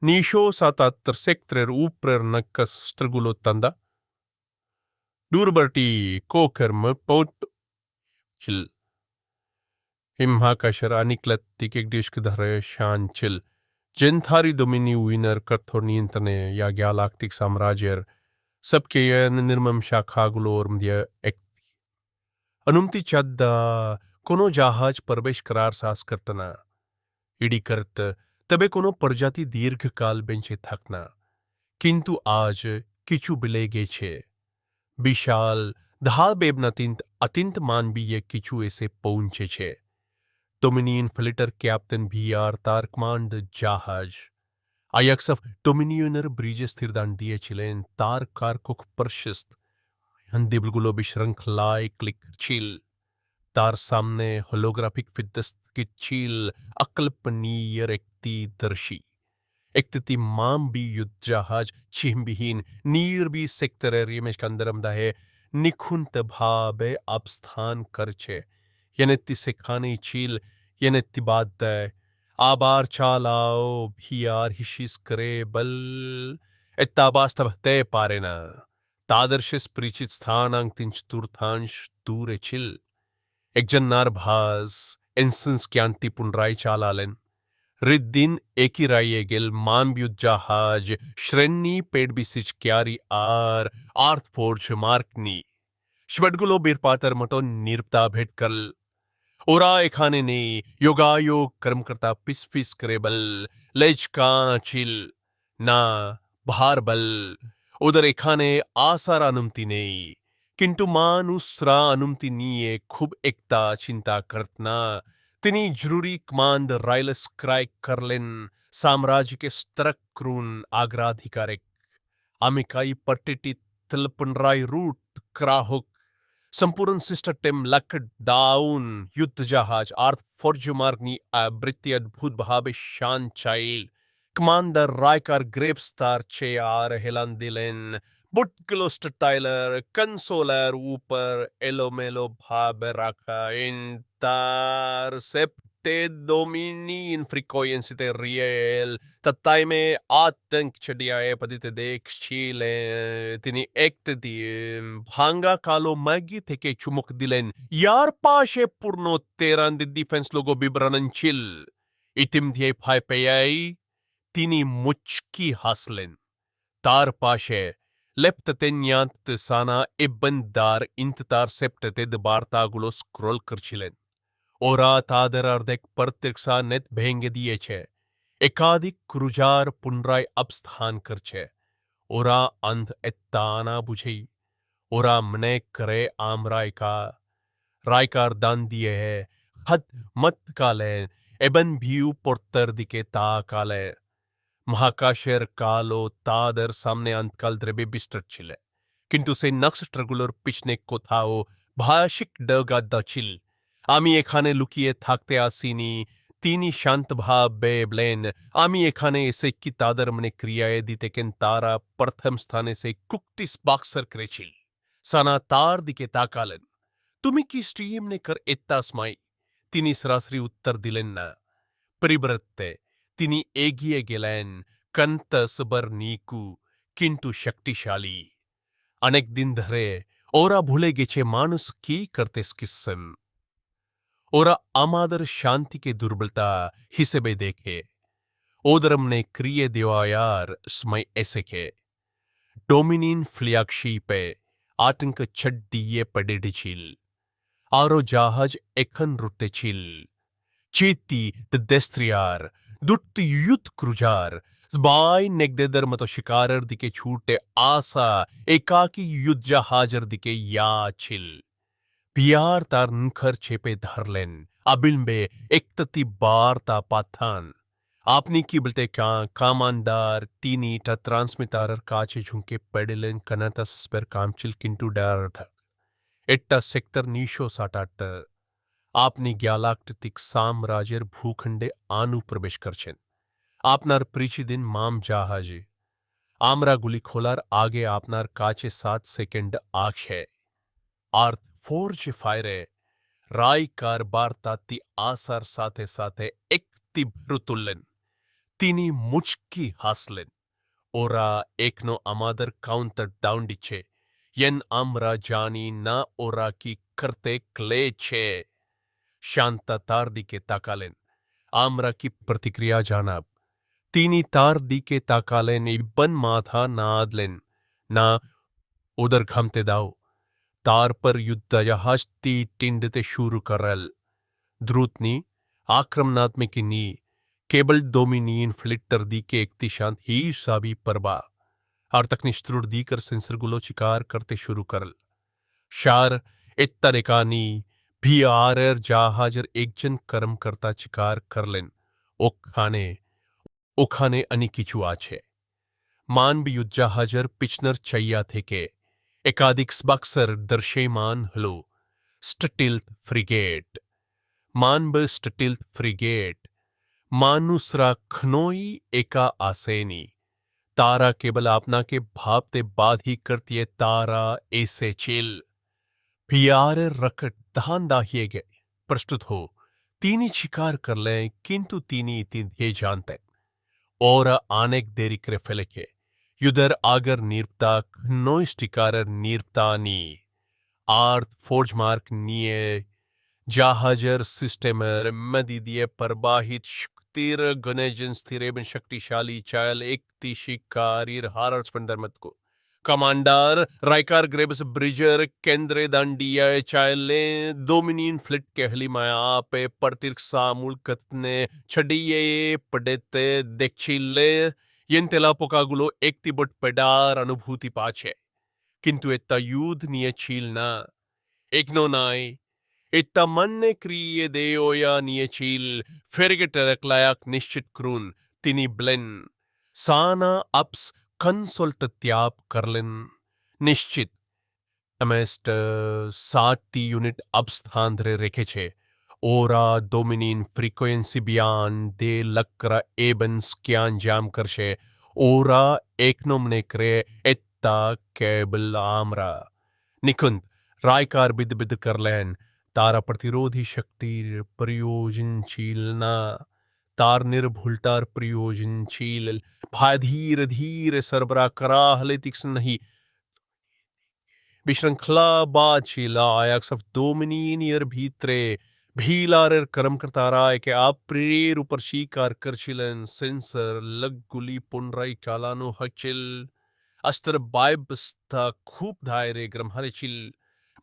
Nisho satat sekter uprer nakas strugulotanda. Durberti kokerme pot chill. Himha kasher aniklet tikek disk dhare shan chill. Genthari domini winner kathorni interne ya galactic samrajer. सबके निर्मम शाखा गुलोर दिया एक अनुमति चद्दा कोनो जहाज प्रवेश करार सास करतना इडी करत तबे कोनो प्रजाति दीर्घकाल बेंचे थकना किंतु आज किचु बिलेगे छे विशाल धा बेबनतिंत अतिंत मानवीय किचु ऐसे पहुंचे छे डोमिनियन फ्लिटर कैप्टन वीआर तारकमांड जहाज Ajax of Dominioner Bridges Tirdandia Chilen Tar Karkuk Pershist Handibulgulo Bishranklai Click Chill Tar Samne Holographic Fitest Kit Chill Akalpanier Ekti Darshi Ektiti Mam Bi Yudjahaj Chimbihin Near Bi Sector Rimesh Kandaram Dahe Nikhun Tabhabe Absthan Karche Yenetti Sekhani Chill Yenetti Bad आबार चालाओ भियार हिशिस करे बल एत्ताबास्तव ते पारेना तादर्शस परिचित स्थानांग तिन चतुर्थांश दूरे chill एक जन्नार भास एंसंस क्यांति पुनराय चालालेन रिद्दिन एकी राये गिल मानब्युत जहाज श्रेणी पेड़ बिसिच क्यारी आर आर्थ फोर्ज मार्कनी श्वडगुलो बीरपातर मटो निर्पता भेट कल ओरा एखाने ने योगायोग कर्म करता पिस फिस करे बल लेज का चिल ना भार बल उदर एखाने आसार अनुमति ने किंतु मानुसरा अनुमति नीये खूब एकता चिंता करतना तिनी जरूरी कमांड राइलस क्राय करलेन साम्राज्य के स्त्रक क्रून आग्राधिकारिक आमिकाई पट्टिटी तलपनराय रूट क्राहुक संपूर्ण सिस्टम लकड डाउन युद्ध जहाज आर्थ फोर्ज मार्गनी अब्रित्य अद्भुत भावे शान चाइल कमांडर रायकार ग्रेप्स्तार चे आर हेलन दिलेन बुटगलोस्ट टाइलर कंसोलर ऊपर एलोमेलो भाव रखा इन तार सेप्टे दोमिनी इन फ्रीक्वेंसी ते रियल तत्ताई में आतंक चढ़ियाए पदिते देख चीले तिनी एकट दी भांगा कालो मैगी थे चुमुक दिलेन यार पाशे पूर्णो तेरान डिफेंस लोगो बिब्रनन चिल इतिम दिए फाय पेयाई तिनी मुचकी हासलेन तार पाशे लेप्त तेन्यांत साना इब्बनदार इंततार सेप्टते दबारता गुलो स्क्रोल कर चिलेन ओरा तादर अर्धेक प्रत्यक्षा नेत भेंगे दिए छे एकाधिक क्रुजार पुनराय अपस्थान कर छे ओरा अंध एत्ताना बुझे ओरा मने करे आमराय का रायकार दान दिए है हद मत काले एबन भीउ पोर्तर दिके ता काले महाकाशेर कालो तादर सामने अंतकाल द्रेबे बिस्टर चिले किंतु से नक्स ट्रगुलर पिछने कोथाओ भाषिक डगा दचिल आमी एखाने लुकिए थाकते आसीनी तीनी शांत भाव बेबलेन आमी एखाने ऐसे की तादर मने क्रियाए दीते केन तारा प्रथम स्थाने से कुक्टिस बाक्सर क्रेचिल साना तार दिके ताकालन तुमी की स्ट्रीम ने कर एत्ता स्माई तिनी सरासरी उत्तर दिलेन ना परिब्रत्ते तिनी एगिए गेलेन कंतस बर नीकू किंतु शक्तिशाली अनेक दिन धरे ओरा भूले गेचे मानुस की करतेस किस्सम और अमादर शांति के दुर्बलता हिसेबे देखे ओदरम ने क्रिय देवायार स्मय ऐसे के डोमिनिन फ्लियाक्षी पे आतंक छड्डिये पडेडे चिल आरो जहाज एखन रुते चिल चीती द देस्त्रियार दुट्ट युद्ध क्रुजार बाय नेगदेदर मतो शिकारर दिके छूटे आसा एकाकी युद्ध जहाजर दिके या चिल पियार तार नखर छेपे धरलेन अबिलबे एकतती बार ता पाथान आपनी की बलते का कामानदार तीनी टा ट्रांसमिटार काचे झुंके पेडलेन कनाता स्पर कामचिल किंतु डर था एट्टा सेक्टर नीशो साटाट आपनी ग्यालाक्टिक साम्राज्यर भूखंडे आनु प्रवेश करछेन आपनार प्रीची दिन माम जहाजे आमरा गुली खोलार आगे आपनार काचे 7 सेकंड आखे आर्थ फोर्ज फायरे राय कार बारता ती आसार साथे साथे एक ती भ्रुतुल्लेन তিনি মুচকি হাসলেন। ওরা একনো আমাদের কাউন্টার ডাউন দিচ্ছে। ইয়েন আমরা জানি না ওরা কি করতে ক্লেছে। শান্তা তার দিকে তাকালেন। আমরা কি প্রতিক্রিয়া জানাব? তিনি তার দিকে তাকালেন, ইব্বন মাথা নাড়লেন। না, ওদের ঘামতে দাও। তারপর युद्धजहाजती टिंडते शुरू करल। द्रुतनी आक्रमणात्मकनी केबल दोमिनियन फ्लिटर दी के इक्तिशांत ही साबी परबा और तकनिष्ठुर दीकर सेंसरगुलो शिकार करते शुरू करल। शार इत्तरिकानी भी आरर जहाजर एकजन कर्म करता शिकार करलेन। ओखाने अनि किचु आछे। मानव युद्धजहाजर पिछनर चैया थे के एकाधिक बक्सर दर्शेमान हलो स्टिल्थ फ्रिगेट मानब स्टिल्थ फ्रिगेट मानुसरा खनोई एका आसेनी तारा केवल अपना के भापते बाद ही करती है तारा ऐसे चिल पियारे रकट दहान दाहिए गए प्रस्तुत हो तीनी शिकार कर लें किंतु तीनी इतने जानते और आनेक देरी करे फेलेके युदर आगर नीरता नोइस्टिकारर नीरतानी आर्थ फोर्जमार्क निये जहाजर सिस्टमर मदीदिये परबाहित शक्तिर गनेजन स्थिरेबन शक्तिशाली चायल एक शिकारीर हारर स्पंदरमत को कमांडर राइकार ग्रेबस ब्रिजर केंद्रे दांडिया चायले दोमिनियन फ्लिट के हली माया पे परतिर्क सामूल कतने छड़िए पडेते देखचिले येंतेला पोकागुलो एकतिबट पेडार अनुभूति पाछे किंतु एत्ता युद्ध निये चीलना एकनो नाय इत्ता मन्ने क्रिये देयोया निये चील फेरगेटरक लायक निश्चित क्रून तिनी ब्लेन साना अप्स कंसोल्ट त्याप करलेन निश्चित अमेस्ट 60 यूनिट अब्स्थांध्रे रेखे छे ओरा दोमिनियन फ्रीक्वेंसी बियान दे लक्रा एबन स्क्यान जाम करशे ओरा एकनोमने करे एत्ता केबल आमरा निकुंद रायकार बिद बिद करलेन तारा प्रतिरोधी शक्ति प्रयोजनशीलना तार निर्भुलतार प्रयोजनशील भाई धीरे धीरे सरबरा कराहले तीक्ष्ण नहीं विश्रृंखला बाचिला आयाक्स ऑफ दोमिनियर भीतरे भीलारेर कर्म करता रहा है कि आप प्रेर ऊपर शिकार करचिलन सेंसर लग गुली पुनराई कालानो हचिल अस्तर बायबस्ता खूब धायरे ग्रमहारे चिल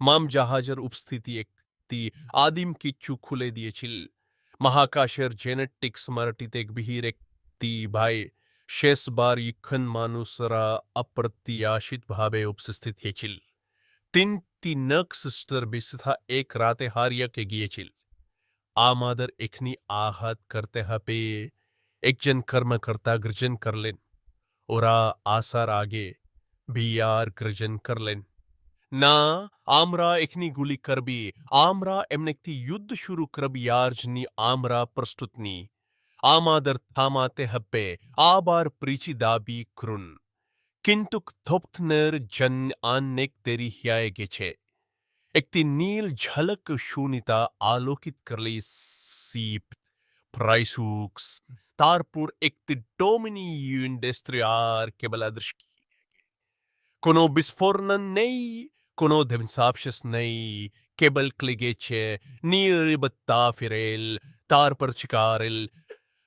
माम जहाजर उपस्थिति एक ती आदिम किच्चू खुले दिए चिल महाकाशर जेनेटिक स्मरटित एक बिहीर एक ती भाई शेष बार यखन मानुसरा अप्रत्याशित भावे उपस्थित है चिल तीन तीनक सिस्टर बिस्था एक राते हारिया के गिए चिल आमादर एकनी आहत करते हपे एक जन कर्म करता गर्जन कर लेन ओरा आसार आगे बियार गर्जन कर लेन ना आमरा एकनी गुली करबी आमरा एमनेक्ति युद्ध शुरू करबी यार्जनी आमरा प्रस्तुतनी आमादर थामाते हब्बे आबार प्रीची दाबी क्रुन किंतुक थोप्तनर जन आनेक तेरी हियाए गेछे एकती नील झलक शून्यता आलोकित करली सीप प्राइसूक्स तारपुर एकती डोमिनी युंडेस्त्रियार केवल अदृश्य कोनो बिस्फोरन नहीं कोनो धमसापशस नहीं केबल क्लिगेचे नीरिबत्ता फिरेल तार पर चिकारेल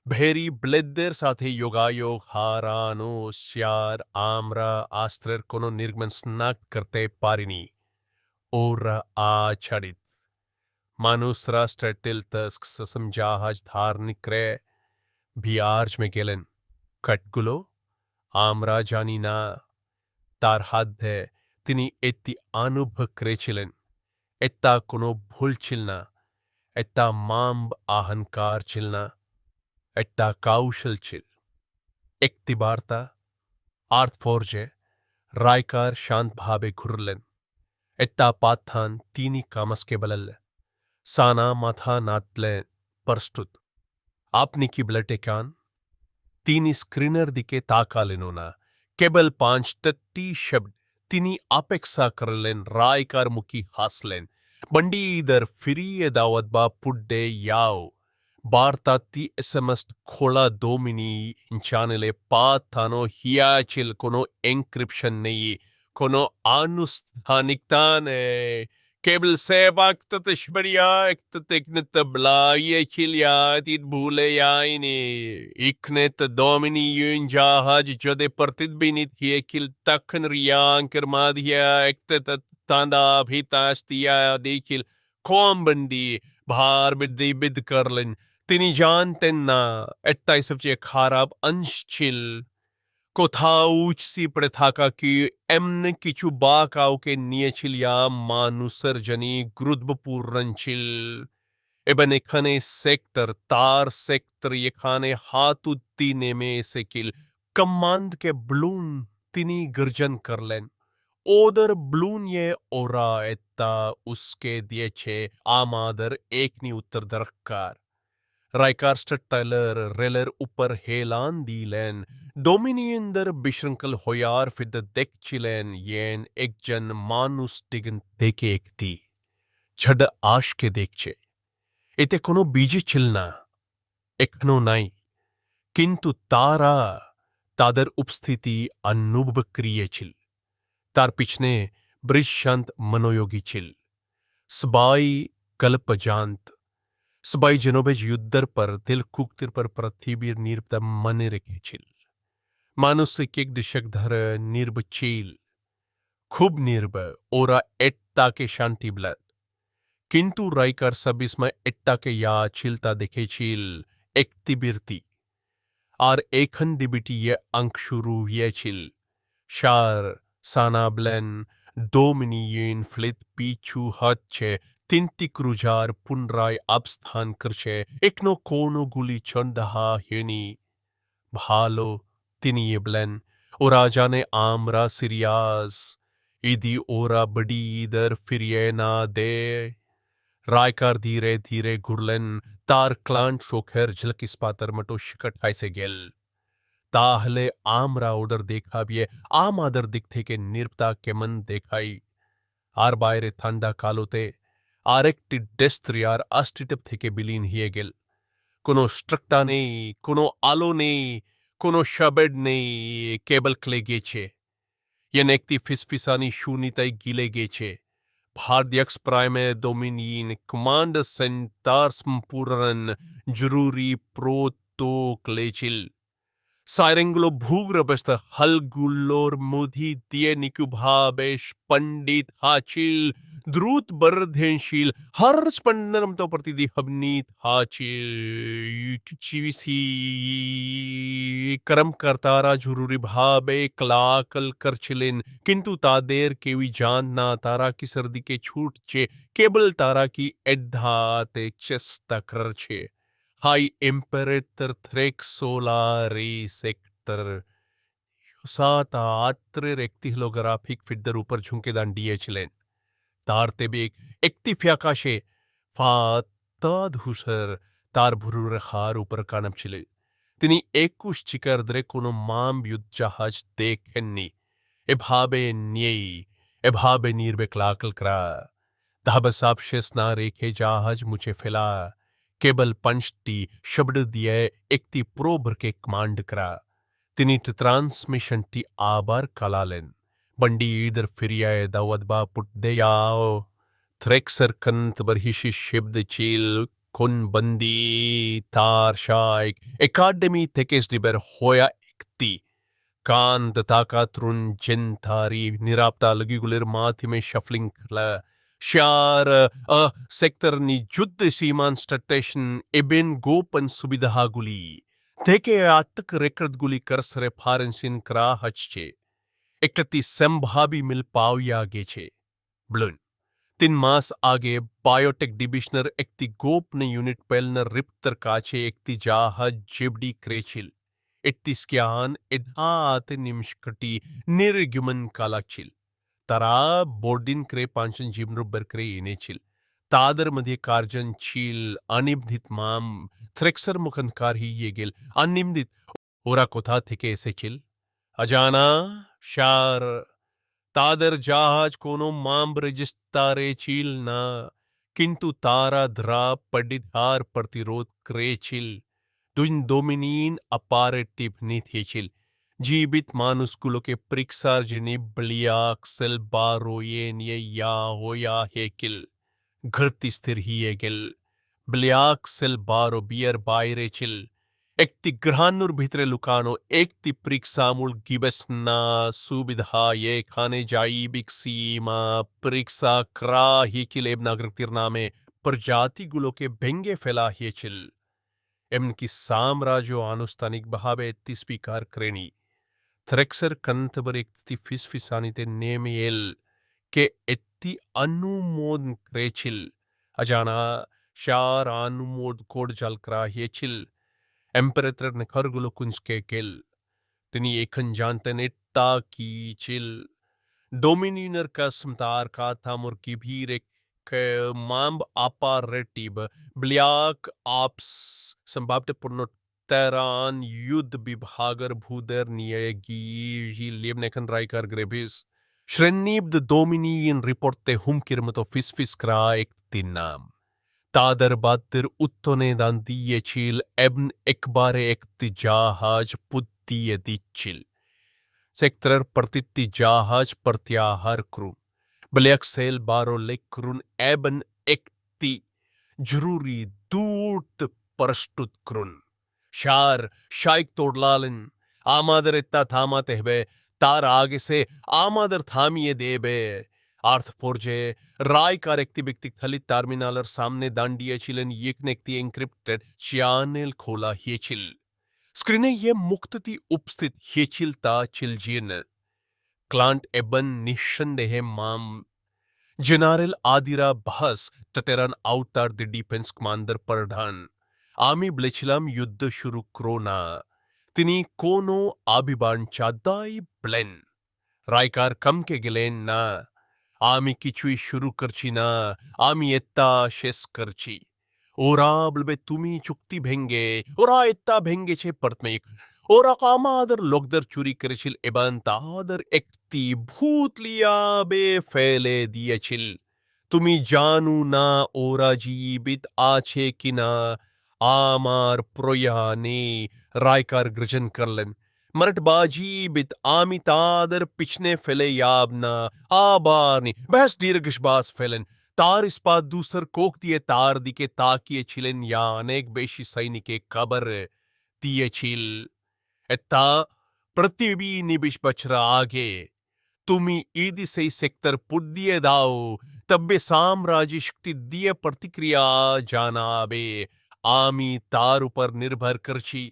भेरी ब्लेदर साथे योगायोग हारानो श्यार आमरा आस्त्र कोनो निर्गमन स्नाक करते पारिनी और आचरित मानुसरा स्टेटिल तस्क ससम जहाज धार्निक रे भी आर्ज में गेलन कटगुलो आमरा जानी ना तार हाथ तिनी एत्ती अनुभव क्रेचिलन एत्ता कोनो भूल चिलना एत्ता मांब आहंकार चिलना एट्टा कौशल चिल एकती वार्ता आर्थ फोर्जे रायकार शांत भावे घुरलन एत्ता पाथान तीनी कामस के बलल साना माथा नातले प्रस्तुत आपनी की ब्लटेकान तीनी स्क्रीनर दिके ताकालेनोना केबल 5 तट्टी शब्द तिनी अपेक्षा करलेन रायकार मुकी हासलेन बंडी इधर फिरिये दावत बा पुड्डे याओ বার্তাটি SMS খোলা দোমিনি চ্যানেলে পাঠানো হইয়াছিল, কোনো এনক্রিপশন নেই, কোনো আনুষ্ঠানিকতা নেই, কেবল সে বাক্ততশবরিয়া একততেকনত ব্লাইয়েছিলিয়াতিত ভুলে যায়নি। ইকনেত দোমিনি ইউন জাহাজ যদি প্রতিদ্বিনিত হিয়েকিল তখন রিয়াঙ্কর মাধিয়া একতত তাঁদা ভিতাস্তিয়া দেখিল কোমবন্দি ভার বিদ্দি বিদ করলেন। তিনি জানতেন না এটাই সবচেয়ে খারাপ অংশ ছিল। কোথাও উচসি পড়ে থাকা কি এমনি কিছু বা কাউকে নিয়েছিল ইয়া মানুষের জনি গুরুত্বপূর্ণ ছিল। এবং এখানে সেক্টর তার সেক্টর এখানে হাতুতি নেমে এসেছিল। কমান্ডকে ব্লুন তিনি গর্জন করলেন। ওদের ব্লুন ये ওরা এটা उसके দিয়েছে আমাদের একনি উত্তর দরকার। রাইকারস্টাইলার রেলের উপর হেলান দিলেন। ডোমিনিয়নদের বিশৃঙ্খল হইয়ার ফিরতে দেখছিলেন ইয়েন একজন মানুষ দিগন থেকে একটি ঝড় আশকে দেখছে। এতে কোনো বীজ ছিল না, এখনো নাই, কিন্তু তারা তাদের উপস্থিতি অনুভব করিয়েছিল। তার পিছনে বৃষ্যান্ত মনোযোগী ছিল। সবাই কল্পজান্ত, সবাই জেনোবেজ যুদ্ধের পর দিল কুক্তির পর পৃথিবীর নির্বতা মনে রেখেছিল। মানুষ এক দশক ধরে নির্ভছিল, খুব নির্ভয়। ওরা এটাকে শান্তি বলত, কিন্তু রাইকার সাবিসময় এটাকে ইয়া ছিলতা দেখেছিল একটি বীরতি। আর এখন দিবিটি ইয়ে অঙ্ক শুরু হয়েছিল। শার সানাবলেন ডোমিনিয়ন ফ্লিট পিছু হচ্ছে। তিনটি ক্রুজার পুনরায় অবস্থান করছে। এখনো কোনো গুলি ছন্দহা হয়নি। ভালো, তিনি বলেন, ওরা জানে আমরা সিরিয়াস। ইদি ওরা বডি ইধর ফিরিয়ে না দে। রাইকার ধীরে ধীরে ঘুরলেন। তার ক্লান্ট চোখের ঝলক ইস্পাতের মতো শিকট হাইসে গেল। তাহলে আমরা ওদের দেখাবিয়ে আমাদের দিক থেকে নির্বতা কেমন দেখাই। আর বাইরে ঠান্ডা কালোতে আরেকটি ডেস্ট্রিয়ার আস্টিটেপ থেকে বিলীন হয়ে গেল। কোনো স্ট্রাকটা নেই, কোনো আলো নেই, কোনো শবেড নেই, কেবল ক্লে গেছে। যেন একটি ফিসফিসানি শূন্যতায় গিলে গেছে। ভারদিয়াক্স প্রাইমে ডোমিনিয়ন কমান্ড সেন্টার সম্পূর্ণ জরুরি প্রোটোক লেছিল। সাইরেনগুলো ভূগর্ভস্থ হলগুলোর মধ্যে দিয়ে নিকুভাবে স্পন্দিত হাছিল, দ্রুত বর্ধনশীল, হর স্পন্দনম তো প্রতিদিহবনিত হাছিল। চিবিসি কর্মকর্তারা জরুরি ভাবে ক্লাকল করছিলেন, কিন্তু তাদের কেউই জান না তারা কিসের দিকে ছুটছে, কেবল তারা কি এডাতে চেষ্টা করছে। হাই ইম্পারেটর থ্রেক্সোলারি সেক্টর 7 একটি হলোগ্রাফিক ফিডদের উপর ঝুঁকে দাঁড়িয়ে ছিলেন। তার তেবে একটি ফ্যাকাশে ফাতা ধূসর তার ভুরুর হার উপর কানাপ ছিল। তিনি 21 চিকার ধরে কোনো মাম যুদ্ধ জাহাজ দেখেননি। এভাবে নিয়েই এভাবে নির্বেক লাকল করা ধাবসাব শেষ না রেখে জাহাজ মুছে ফেলা। কেবল पंचटी शब्द দিয়ে একটি প্রোবরকে কমান্ড করা। তিনি ট্রান্সমিশনটি আবার কালালেন। বন্ডি ইধর ফিরিয়ে দাওয়াত বা পুটদে যাও। থ্রেক্সার কন্ত বরহিশি শব্দ ছিল কোন বন্দি তার শাইক একাডেমি থেকে স্টিবার হয়া একটি কান্ত তাকাতরুন জেন্থারি নিরাপত্তা লগিগুলির মাধ্যমে শাফলিং খেলা। শার সেক্টরনি যুদ্ধ সীমান স্টেশন এবেন গোপন সুবিধাগুলি থেকে আতক রেকর্ডগুলি করসরে ফারেন্সিন করা হচ্ছে। একটি সম্ভাবী মিল পাওয়া গেছে। ব্লুন 3 মাস আগে বায়োটেক ডিভিশনের একটি গোপন ইউনিট পেলনার রিপ্তার কাছে একটি জাহাজ জিবডি করেছিল। একটি স্ক্যান এধাতে নিমশকটি নির্গমন কালা ছিল। তারা বোর্ডিন করে 5 জিমরুব্বার করে এনেছিল। তাদের মধ্যে কার্জন ছিল অনিবন্ধিত মাম। থ্রেক্সার মুখনকার হিয়ে গেল। অনিবন্ধিত ওরা কোথা থেকে এসেছিল? অজানা। শার তাদের জাহাজ কোনো মাম রেজিস্টারে ছিল না, किंतु तारा द्रा पडिधार प्रतिरोध क्रेचिल दुइन दोमिनीन अपारेटिव निथेचिल जीवित मानुसकुलों के प्रिक्सार जिनी बलियाक सेल बारोयेन ये या होया हेकिल घरती स्थिर ही एगिल बलियाक सेल बारो बियर बायरे चिल एकति ग्रहानुर भितरे लुकानो एकति प्रिक्सामुल गिबसना सुविधा ये खाने जाई बिक्सीमा प्रिक्सा क्रा ही किलेब नागरिक नामे प्रजाति गुलो के भेंगे फैला ही चिल एमनकी साम्राज्यो आनुस्थानिक बहावे स्वीकार क्रेनी थ्रेक्सर कंतबर एकति फिसफिसानी ते नेमेल के एत्ती अनुमोदन क्रेचिल अजाना शार अनुमोद कोड जलक्रा हेचिल एम्परेटर ने खरगुलो कुंज के केल तिनी एकन जानते ने की चिल डोमिनियनर का समतार का था मुर्की भीर एक मांब आपा रेटिब ब्लियाक आप्स संभावते पुर्नो तेरान युद्ध विभागर भूदर नियगी ही लेबनेकन राइकर ग्रेबिस श्रेनीब द डोमिनियन रिपोर्टे हम किरमतो फिस क्रा एक तीन नाम तादर बादर उत्तोने दान दिए चिल एबन एक बारे एक तिजाहाज पुद्दिए दिचिल सेक्टर प्रतिति जहाज प्रत्याहार क्रून ब्लैक सेल बारो लेक क्रून एबन एक ती जरूरी दूत परस्तुत क्रून शार शाइक तोड़लालन आमादर इत्ता थामा तेहबे तार आगे से आमादर थामिए देबे आर्थ फोर्जे राय कार एकति बिक्तिक थलित टर्मिनालर सामने दांडिया चिलन येकनेक्ति एन्क्रिप्टेड चैनल खोला हेचिल स्क्रीने ये मुक्तति उपस्थित हेचिलता चिलजियन क्लांट एबन निशंदेह माम जनरल आदिरा बहस ततेरन आउटार द डिफेंस कमांडर परधान आमी ब्लेचिलम युद्ध शुरू क्रोना तिनी कोनो आबिबान चादाई ब्लेन रायकार कम के गिलेन ना आमी किचुई शुरू करची ना आमी एत्ता शेस करची ओरा बलबे तुमी चुक्ती भेंगे ओरा एत्ता भेंगे छे परतमेक ओरा कामादर लोगदर चुरी करेचिल एबान तादर एकती भूतलिया बे फैले दिएचिल तुमी जानू ना ओरा जीवित आछे कि ना आमार प्रोयाने रायकार ग्रजन करलन मरटबाजी बित आमी तादर पिछने फेले याबना आबारनी बहस दीर्घश्वास फेलन तार इस्पात दूसर कोक दिए तार दिके ताकिए छिलेन या अनेक बेशी सैनिके कबर दिए छिल एत्ता प्रतिबी निबिश बचरा आगे तुमी ईदी से सेक्टर पुद्दिए दाओ तब्बे साम्राज्य शक्ति दिए प्रतिक्रिया जानाबे आमी तार ऊपर निर्भर करची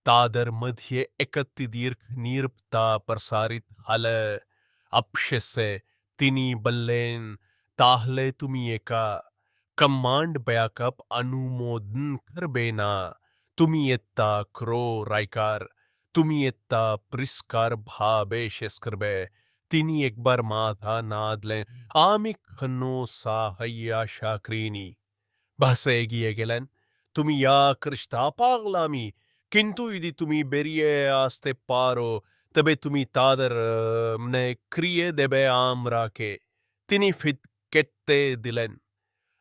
तादर मध्य एकत्ति दीर्घ निरपता प्रसारित हल अपशसे तिनी बल्लेन ताहले तुमी एका कमांड बैकअप अनुमोदन कर बेना तुमी एत्ता क्रो रायकार तुमी एत्ता प्रिस्कार भाबे शेस्करबे तिनी एक बार माथा नादले आमिक खन्नो साहया शाक्रीनी बहसेगी एगेलन तुमी या कृष्टा पागलामी किंतु यदि तुमी बेरिये आस्ते पारो तबे तुमी तादर ने क्रिये देबे आमरा के तिनी फित केट्टे दिलेन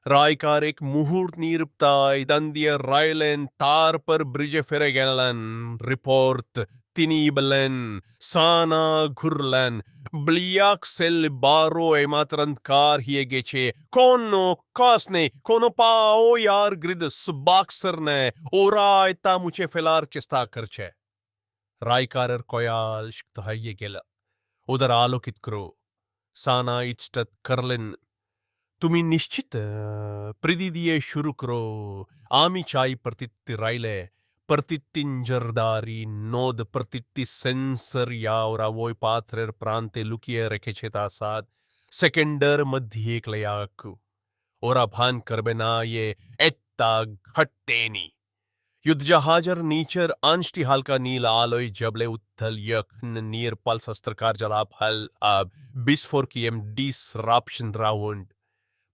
रायकार एक मुहूर्त निरपता इदंदिय रायलेन तार पर ब्रिजे फेरे गेलन रिपोर्ट तिनी बलेन साना घुरलेन ब्लियाक सेल बारो एमातरंतकार हिए गेचे कोनो कासने कोनो पाओ यार ग्रिद सुबाक्सर ने ओरा इता मुचे फेलार चेस्ता करचे रायकारर कोयाल शिक्तहाये गेला उदर आलोकित करो साना इच्टत करलेन तुमी निश्चित प्रिदिदिये शुरू करो आमी चाई प्रतित्ति रायले प्रतित्तिंजरदारी नोद प्रतित्ति सेंसर या और वोय पाथरेर प्रांते लुकिये रेखेचेता साथ सेकेंडर मध्य एक लयाकु ओरा भान करबेना ये एत्ता घट्टेनी युद्ध जहाजर नीचर अंशटी हल्का नील आलोय जबले उत्थल यखन नीर पल शस्त्रकार जलाप हल अब बिस्फोर की एम डिसरप्शन राउंड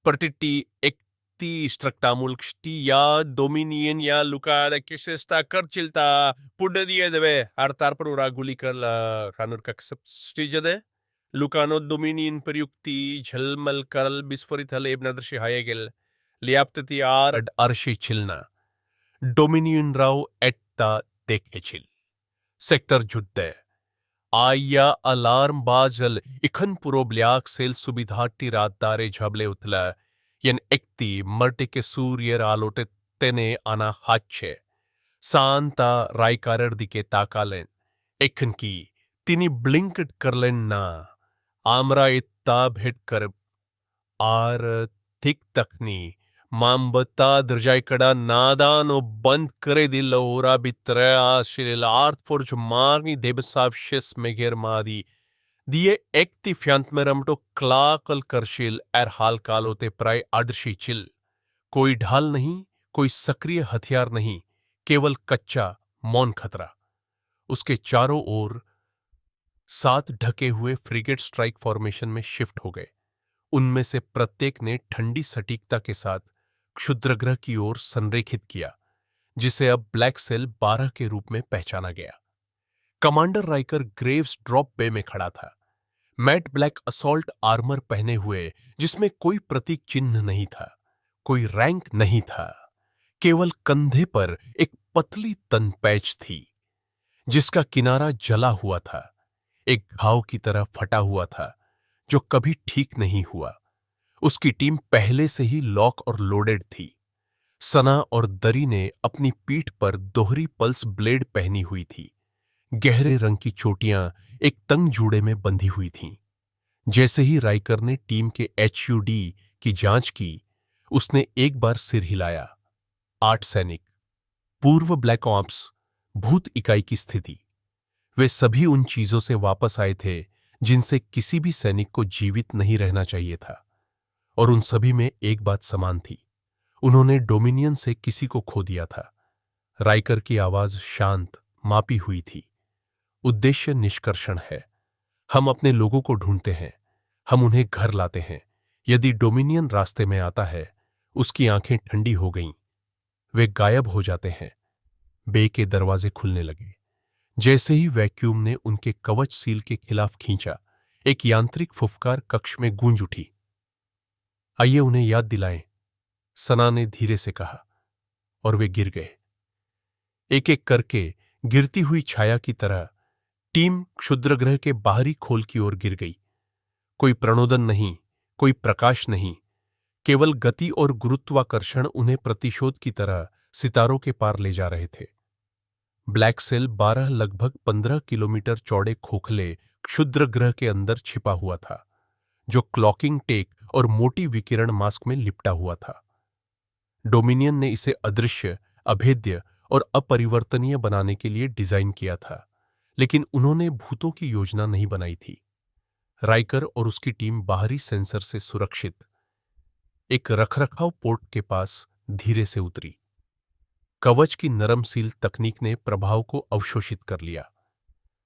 प्रतिट्टी एक ती स्ट्रक्टामुल्कष्टी या डोमिनियन या लुकार किसेस्ता कर चिलता पुड्डे दिए देवे हर तार पर उरा गुली कर रानुर का स्टीजदे लुकानो डोमिनियन प्रयुक्ति झलमल करल बिस्फोरित हल एबना दृश्य हाये गेल लियाप्ततियार अर्शी छिलना डोमिनियन राव एट्टा देखे छिल सेक्टर जुद्दे आया अलार्म बाजल इखन पुरो ब्ल्याक सेल सुविधाटी रातदारे झबले उतला यन एक्ति मर्टे के सूर्य आलोटे तेने आना हाच्छे सांता रायकारर दिके ताकालेन एखन की तिनी ब्लिंकट करलेन ना आमरा इत्ता भेट कर आर थिक तकनी मांबता दर्जाईकडा नादानो बंद करे दिल ओरा बित्रे आशिल आर्थ फोर्ज मारनी देबसाव शिस मेघेर मादी दिए एक्ति फ्यांत में रमटो क्लाकल करशिल एर हाल कालोते प्राय आदर्शी चिल कोई ढाल नहीं कोई सक्रिय हथियार नहीं केवल कच्चा मौन खतरा उसके चारों ओर 7 ढके हुए फ्रिगेट स्ट्राइक फॉर्मेशन में शिफ्ट हो गए उनमें से प्रत्येक ने ठंडी सटीकता के साथ क्षुद्रग्रह की ओर संरेखित किया जिसे अब ब्लैक सेल 12 के रूप में पहचाना गया कमांडर राइकर ग्रेव्स ड्रॉप बे में खड़ा था मैट ब्लैक असॉल्ट आर्मर पहने हुए जिसमें कोई प्रतीक चिन्ह नहीं था कोई रैंक नहीं था केवल कंधे पर एक पतली तनपैच थी जिसका किनारा जला हुआ था एक घाव की तरह फटा हुआ था जो कभी ठीक नहीं हुआ उसकी टीम पहले से ही लॉक और लोडेड थी सना और दरी ने अपनी पीठ पर दोहरी पल्स ब्लेड पहनी हुई थी गहरे रंग की चोटियां एक तंग जूड़े में बंधी हुई थीं जैसे ही राइकर ने टीम के HUD की जांच की उसने एक बार सिर हिलाया 8 सैनिक पूर्व ब्लैक ऑप्स भूत इकाई की स्थिति वे सभी उन चीजों से वापस आए थे जिनसे किसी भी सैनिक को जीवित नहीं रहना चाहिए था और उन सभी में एक बात समान थी उन्होंने डोमिनियन से किसी को खो दिया था राइकर की आवाज शांत मापी हुई थी उद्देश्य निष्कर्षण है हम अपने लोगों को ढूंढते हैं हम उन्हें घर लाते हैं यदि डोमिनियन रास्ते में आता है उसकी आंखें ठंडी हो गईं वे गायब हो जाते हैं बे के दरवाजे खुलने लगे जैसे ही वैक्यूम ने उनके कवच सील के खिलाफ खींचा एक यांत्रिक फुफकार कक्ष में गूंज उठी आइए उन्हें याद दिलाएं सना ने धीरे से कहा और वे गिर गए एक एक करके गिरती हुई छाया की तरह टीम क्षुद्रग्रह के बाहरी खोल की ओर गिर गई कोई प्रणोदन नहीं कोई प्रकाश नहीं केवल गति और गुरुत्वाकर्षण उन्हें प्रतिशोध की तरह सितारों के पार ले जा रहे थे ब्लैक सेल 12 लगभग 15 किलोमीटर चौड़े खोखले क्षुद्रग्रह के अंदर छिपा हुआ था जो क्लॉकिंग टेक और मोटी विकिरण मास्क में लिपटा हुआ था डोमिनियन ने इसे अदृश्य अभेद्य और अपरिवर्तनीय बनाने के लिए डिजाइन किया था लेकिन उन्होंने भूतों की योजना नहीं बनाई थी राइकर और उसकी टीम बाहरी सेंसर से सुरक्षित एक रखरखाव पोर्ट के पास धीरे से उतरी कवच की नरम सील तकनीक ने प्रभाव को अवशोषित कर लिया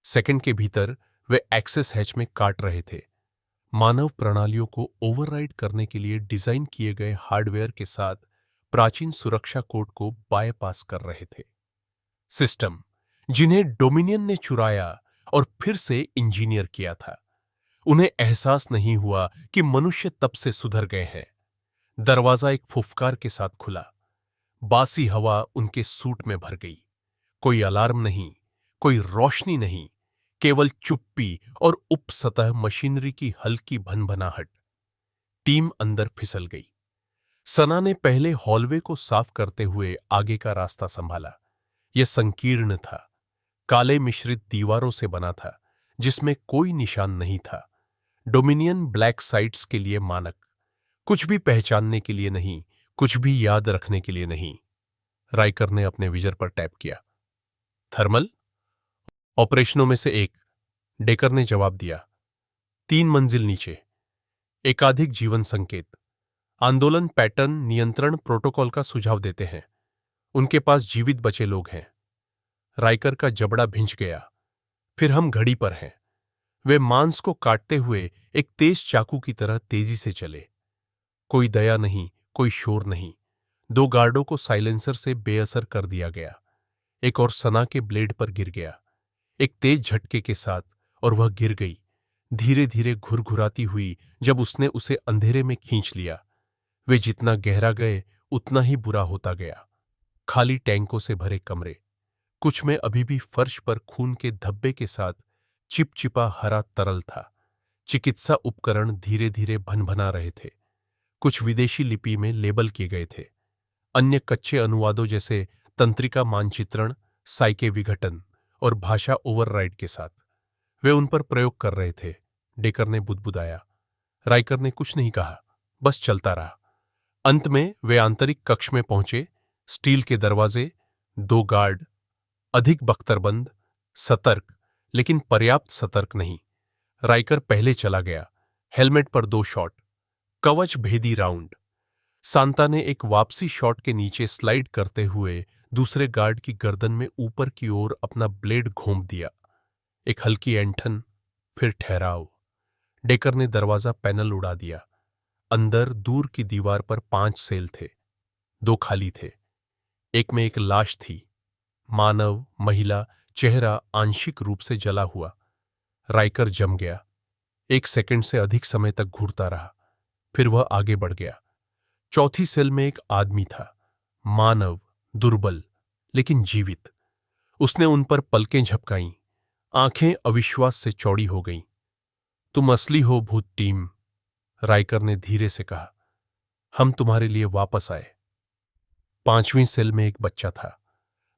सेकंड के भीतर वे एक्सेस हैच में काट रहे थे मानव प्रणालियों को ओवरराइड करने के लिए डिजाइन किए गए हार्डवेयर के साथ प्राचीन सुरक्षा कोड को बायपास कर रहे थे सिस्टम जिन्हें डोमिनियन ने चुराया और फिर से इंजीनियर किया था उन्हें एहसास नहीं हुआ कि मनुष्य तब से सुधर गए हैं दरवाजा एक फुफकार के साथ खुला बासी हवा उनके सूट में भर गई कोई अलार्म नहीं कोई रोशनी नहीं केवल चुप्पी और उपसतह मशीनरी की हल्की भनभनाहट टीम अंदर फिसल गई सना ने पहले हॉलवे को साफ करते हुए आगे का रास्ता संभाला यह संकीर्ण था काले मिश्रित दीवारों से बना था जिसमें कोई निशान नहीं था डोमिनियन ब्लैक साइट्स के लिए मानक कुछ भी पहचानने के लिए नहीं कुछ भी याद रखने के लिए नहीं राइकर ने अपने विजर पर टैप किया थर्मल ऑपरेशनों में से एक डेकर ने जवाब दिया 3 मंजिल नीचे एकाधिक जीवन संकेत आंदोलन पैटर्न नियंत्रण प्रोटोकॉल का सुझाव देते हैं उनके पास जीवित बचे लोग हैं राइकर का जबड़ा भिंच गया फिर हम घड़ी पर हैं वे मांस को काटते हुए एक तेज चाकू की तरह तेजी से चले कोई दया नहीं कोई शोर नहीं 2 गार्डों को साइलेंसर से बेअसर कर दिया गया एक और सना के ब्लेड पर गिर गया एक तेज झटके के साथ और वह गिर गई धीरे धीरे घुरघुराती हुई जब उसने उसे अंधेरे में खींच लिया वे जितना गहरा गए उतना ही बुरा होता गया। खाली टैंकों से भरे कमरे, कुछ में अभी भी फर्श पर खून के धब्बे के साथ चिपचिपा हरा तरल था। चिकित्सा उपकरण धीरे धीरे भनभना रहे थे। कुछ विदेशी लिपि में लेबल किए गए थे, अन्य कच्चे अनुवादों जैसे तंत्रिका मानचित्रण, साइके विघटन और भाषा ओवरराइड के साथ। वे उन पर प्रयोग कर रहे थे। डेकर ने बुदबुदाया। राइकर ने कुछ नहीं कहा, बस चलता रहा। अंत में वे आंतरिक कक्ष में पहुंचे। स्टील के दरवाजे, 2 गार्ड, अधिक बख्तरबंद, सतर्क, लेकिन पर्याप्त सतर्क नहीं। राइकर पहले चला गया। हेलमेट पर 2 शॉट, कवच भेदी राउंड। सांता ने एक वापसी शॉट के नीचे स्लाइड करते हुए दूसरे गार्ड की गर्दन में ऊपर की ओर अपना ब्लेड घोंप दिया। एक हल्की ऐंठन, फिर ठहराव। डेकर ने दरवाजा पैनल उड़ा दिया। अंदर दूर की दीवार पर 5 सेल थे। 2 खाली थे। एक में एक लाश थी, मानव, महिला, चेहरा आंशिक रूप से जला हुआ। राइकर जम गया। 1 सेकंड से अधिक समय तक घूरता रहा, फिर वह आगे बढ़ गया। चौथी सेल में एक आदमी था, मानव, दुर्बल लेकिन जीवित। उसने उन पर पलकें झपकाईं, आंखें अविश्वास से चौड़ी हो गईं। तुम असली हो भूत टीम, राइकर ने धीरे से कहा। हम तुम्हारे लिए वापस आए। 5वीं सेल में एक बच्चा था,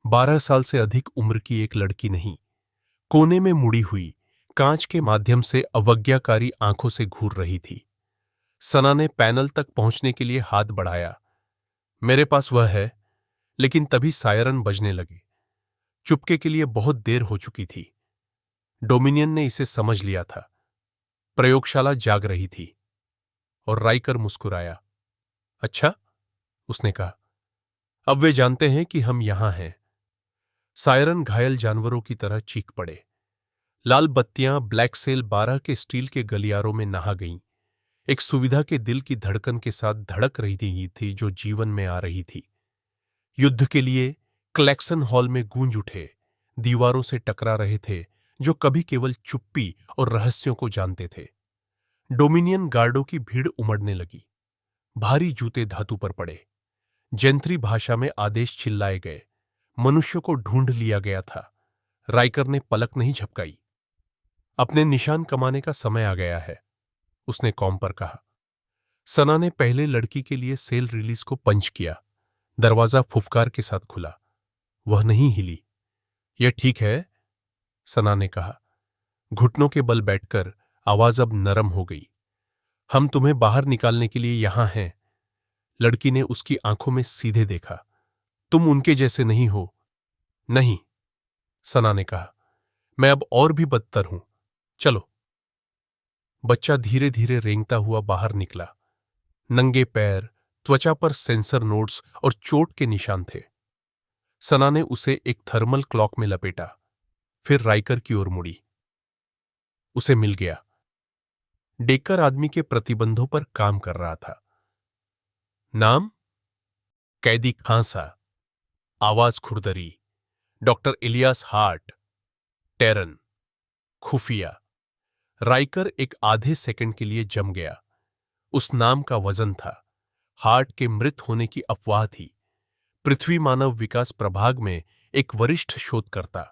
12 साल से अधिक उम्र की एक लड़की नहीं, कोने में मुड़ी हुई, कांच के माध्यम से अवज्ञाकारी आंखों से घूर रही थी। सना ने पैनल तक पहुंचने के लिए हाथ बढ़ाया। मेरे पास वह है, लेकिन तभी सायरन बजने लगे। चुपके के लिए बहुत देर हो चुकी थी। डोमिनियन ने इसे समझ लिया था। प्रयोगशाला जाग रही थी। और राइकर मुस्कुराया। अच्छा, उसने कहा, अब वे जानते हैं कि हम यहां हैं। सायरन घायल जानवरों की तरह चीख पड़े। लाल बत्तियां ब्लैक सेल 12 के स्टील के गलियारों में नहा गईं। एक सुविधा के दिल की धड़कन के साथ धड़क रही थी जो जीवन में आ रही थी। युद्ध के लिए क्लैक्सन हॉल में गूंज उठे, दीवारों से टकरा रहे थे जो कभी केवल चुप्पी और रहस्यों को जानते थे। डोमिनियन गार्डों की भीड़ उमड़ने लगी। भारी जूते धातु पर पड़े। जेंथ्री भाषा में आदेश चिल्लाए गए। मनुष्य को ढूंढ लिया गया था। राइकर ने पलक नहीं झपकाई। अपने निशान कमाने का समय आ गया है, उसने कॉम पर कहा। सना ने पहले लड़की के लिए सेल रिलीज को पंच किया। दरवाजा फुफकार के साथ खुला। वह नहीं हिली। यह ठीक है, सना ने कहा। घुटनों के बल बैठकर आवाज अब नरम हो गई। हम तुम्हें बाहर निकालने के लिए यहां हैं। लड़की ने उसकी आंखों में सीधे देखा। तुम उनके जैसे नहीं हो। नहीं, सना ने कहा। मैं अब और भी बदतर हूं। चलो। बच्चा धीरे धीरे रेंगता हुआ बाहर निकला। नंगे पैर, त्वचा पर सेंसर नोड्स और चोट के निशान थे। सना ने उसे एक थर्मल क्लॉक में लपेटा, फिर राइकर की ओर मुड़ी। उसे मिल गया। डेकर आदमी के प्रतिबंधों पर काम कर रहा था। नाम? कैदी खांसा। आवाज खुरदरी। Doctor Ilyas heart. टेरन। खुफिया। राइकर एक आधे सेकंड के लिए जम गया। उस नाम का वजन था। हार्ट के मृत होने की अफवाह थी। पृथ्वी मानव विकास प्रभाग में एक वरिष्ठ शोधकर्ता।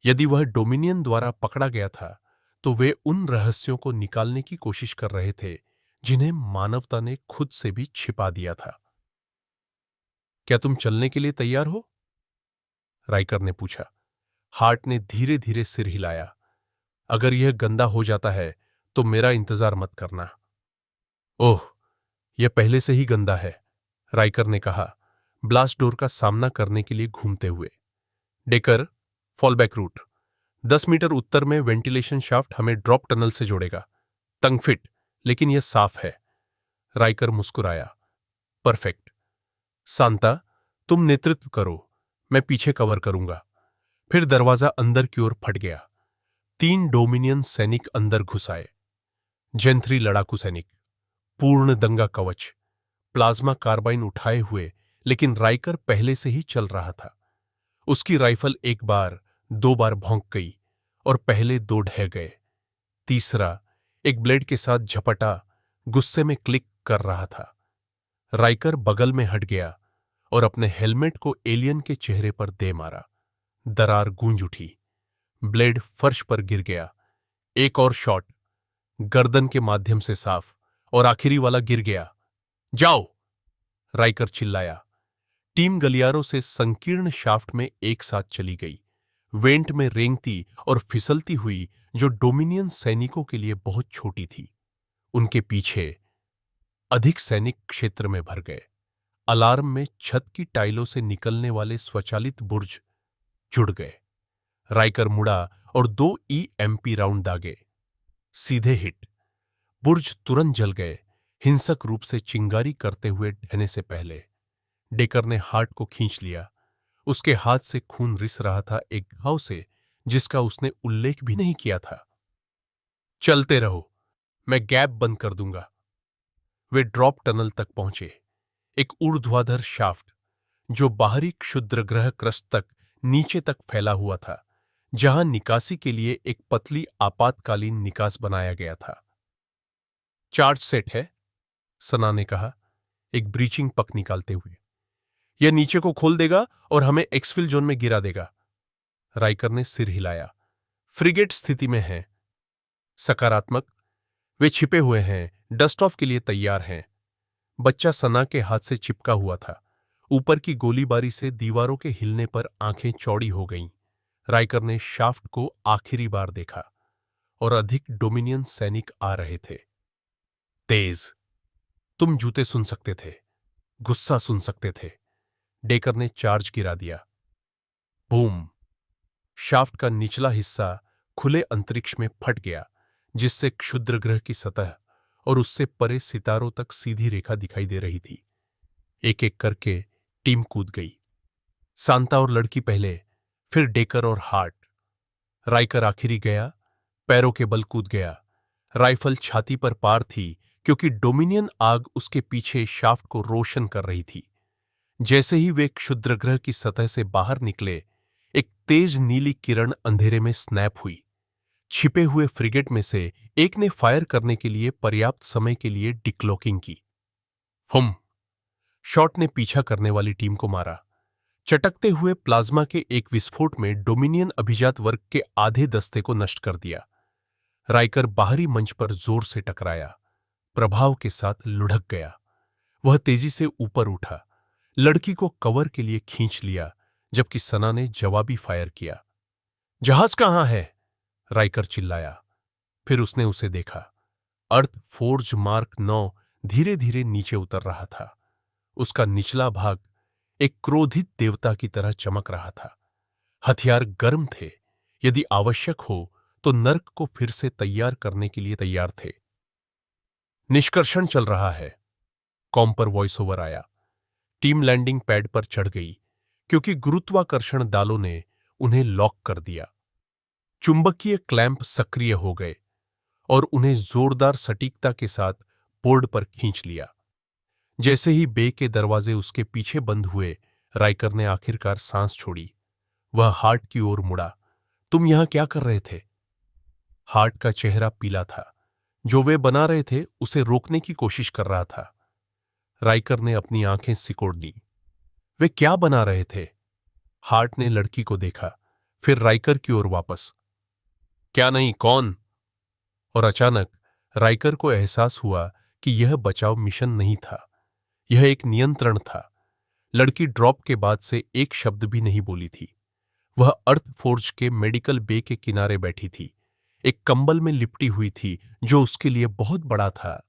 यदि वह डोमिनियन द्वारा पकड़ा गया था तो वे उन रहस्यों को निकालने की कोशिश कर रहे थे जिन्हें मानवता ने खुद से भी छिपा दिया था। क्या तुम चलने के लिए तैयार हो? राइकर ने पूछा। हार्ट ने धीरे धीरे सिर हिलाया। अगर यह गंदा हो जाता है तो मेरा इंतजार मत करना। ओह, यह पहले से ही गंदा है, राइकर ने कहा, ब्लास्ट डोर का सामना करने के लिए घूमते हुए। Decker, fallback route. 10 मीटर उत्तर में वेंटिलेशन शाफ्ट हमें ड्रॉप टनल से जोड़ेगा। तंग फिट, लेकिन यह साफ है। राइकर मुस्कुराया। परफेक्ट। सांता, तुम नेतृत्व करो, मैं पीछे कवर करूंगा। फिर दरवाजा अंदर की ओर फट गया। 3 डोमिनियन सैनिक अंदर घुस आए। जेंथ्री लड़ाकू सैनिक, पूर्ण दंगा कवच, प्लाज्मा कार्बाइन उठाए हुए, लेकिन राइकर पहले से ही चल रहा था। उसकी राइफल 1 बार, 2 बार भौंक गई और पहले 2 ढह गए। तीसरा एक ब्लेड के साथ झपटा गुस्से में क्लिक कर रहा था। राइकर बगल में हट गया और अपने हेलमेट को एलियन के चेहरे पर दे मारा। दरार गूंज उठी, ब्लेड फर्श पर गिर गया। एक और शॉट, गर्दन के माध्यम से साफ, और आखिरी वाला गिर गया। जाओ, राइकर चिल्लाया। टीम गलियारों से संकीर्ण शाफ्ट में एक साथ चली गई, वेंट में रेंगती और फिसलती हुई, जो डोमिनियन सैनिकों के लिए बहुत छोटी थी। उनके पीछे अधिक सैनिक क्षेत्र में भर गए। अलार्म में छत की टाइलों से निकलने वाले स्वचालित बुर्ज जुड़ गए। राइकर मुड़ा और 2 EMP राउंड दागे। सीधे हिट। बुर्ज तुरंत जल गए, हिंसक रूप से चिंगारी करते हुए ढहने से पहले। डेकर ने हार्ट को खींच लिया। उसके हाथ से खून रिस रहा था, एक घाव से जिसका उसने उल्लेख भी नहीं किया था। चलते रहो, मैं गैप बंद कर दूंगा। वे ड्रॉप टनल तक पहुंचे, एक ऊर्ध्वाधर शाफ्ट जो बाहरी क्षुद्रग्रह क्रस्ट तक नीचे तक फैला हुआ था, जहां निकासी के लिए एक पतली आपातकालीन निकास बनाया गया था। चार्ज सेट है, सना ने कहा, एक ब्रीचिंग पक निकालते हुए। यह नीचे को खोल देगा और हमें एक्सफिल जोन में गिरा देगा। राइकर ने सिर हिलाया। फ्रिगेट स्थिति में है। सकारात्मक। वे छिपे हुए हैं, डस्ट ऑफ के लिए तैयार हैं। बच्चा सना के हाथ से चिपका हुआ था। ऊपर की गोलीबारी से दीवारों के हिलने पर आंखें चौड़ी हो गईं। राइकर ने शाफ्ट को आखिरी बार देखा और अधिक डोमिनियन सैनिक आ रहे थे। तेज। तुम जूते सुन सकते थे, गुस्सा सुन सकते थे। डेकर ने चार्ज गिरा दिया। बूम। शाफ्ट का निचला हिस्सा खुले अंतरिक्ष में फट गया, जिससे क्षुद्रग्रह की सतह और उससे परे सितारों तक सीधी रेखा दिखाई दे रही थी। एक एक करके टीम कूद गई। सांता और लड़की पहले, फिर डेकर और हार्ट। राइकर आखिरी गया, पैरों के बल कूद गया। राइफल छाती पर पार थी, क्योंकि डोमिनियन आग उसके पीछे शाफ्ट को रोशन कर रही थी। जैसे ही वे क्षुद्रग्रह की सतह से बाहर निकले, एक तेज नीली किरण अंधेरे में स्नैप हुई। छिपे हुए फ्रिगेट में से एक ने फायर करने के लिए पर्याप्त समय के लिए डिक्लॉकिंग की। फुम। शॉट ने पीछा करने वाली टीम को मारा। चटकते हुए प्लाज्मा के एक विस्फोट में डोमिनियन अभिजात वर्ग के आधे दस्ते को नष्ट कर दिया। राइकर बाहरी मंच पर जोर से टकराया, प्रभाव के साथ लुढ़क गया। वह तेजी से ऊपर उठा, लड़की को कवर के लिए खींच लिया, जबकि सना ने जवाबी फायर किया। जहाज कहां है? राइकर चिल्लाया। फिर उसने उसे देखा। अर्थ फोर्ज मार्क 9 धीरे धीरे नीचे उतर रहा था। उसका निचला भाग एक क्रोधित देवता की तरह चमक रहा था। हथियार गर्म थे, यदि आवश्यक हो तो नर्क को फिर से तैयार करने के लिए तैयार थे। निष्कर्षण चल रहा है, कॉम पर वॉइस ओवर आया। टीम लैंडिंग पैड पर चढ़ गई, क्योंकि गुरुत्वाकर्षण दालों ने उन्हें लॉक कर दिया। चुंबकीय क्लैंप सक्रिय हो गए और उन्हें जोरदार सटीकता के साथ बोर्ड पर खींच लिया। जैसे ही बे के दरवाजे उसके पीछे बंद हुए, राइकर ने आखिरकार सांस छोड़ी। वह हार्ट की ओर मुड़ा। तुम यहां क्या कर रहे थे? हार्ट का चेहरा पीला था। जो वे बना रहे थे उसे रोकने की कोशिश कर रहा था। राइकर ने अपनी आंखें सिकोड़ ली। वे क्या बना रहे थे? हार्ट ने लड़की को देखा, फिर राइकर की ओर वापस। क्या नहीं, कौन? और अचानक राइकर को एहसास हुआ कि यह बचाव मिशन नहीं था, यह एक नियंत्रण था। लड़की ड्रॉप के बाद से एक शब्द भी नहीं बोली थी। वह अर्थ फोर्ज के मेडिकल बे के किनारे बैठी थी, एक कंबल में लिपटी हुई थी जो उसके लिए बहुत बड़ा था।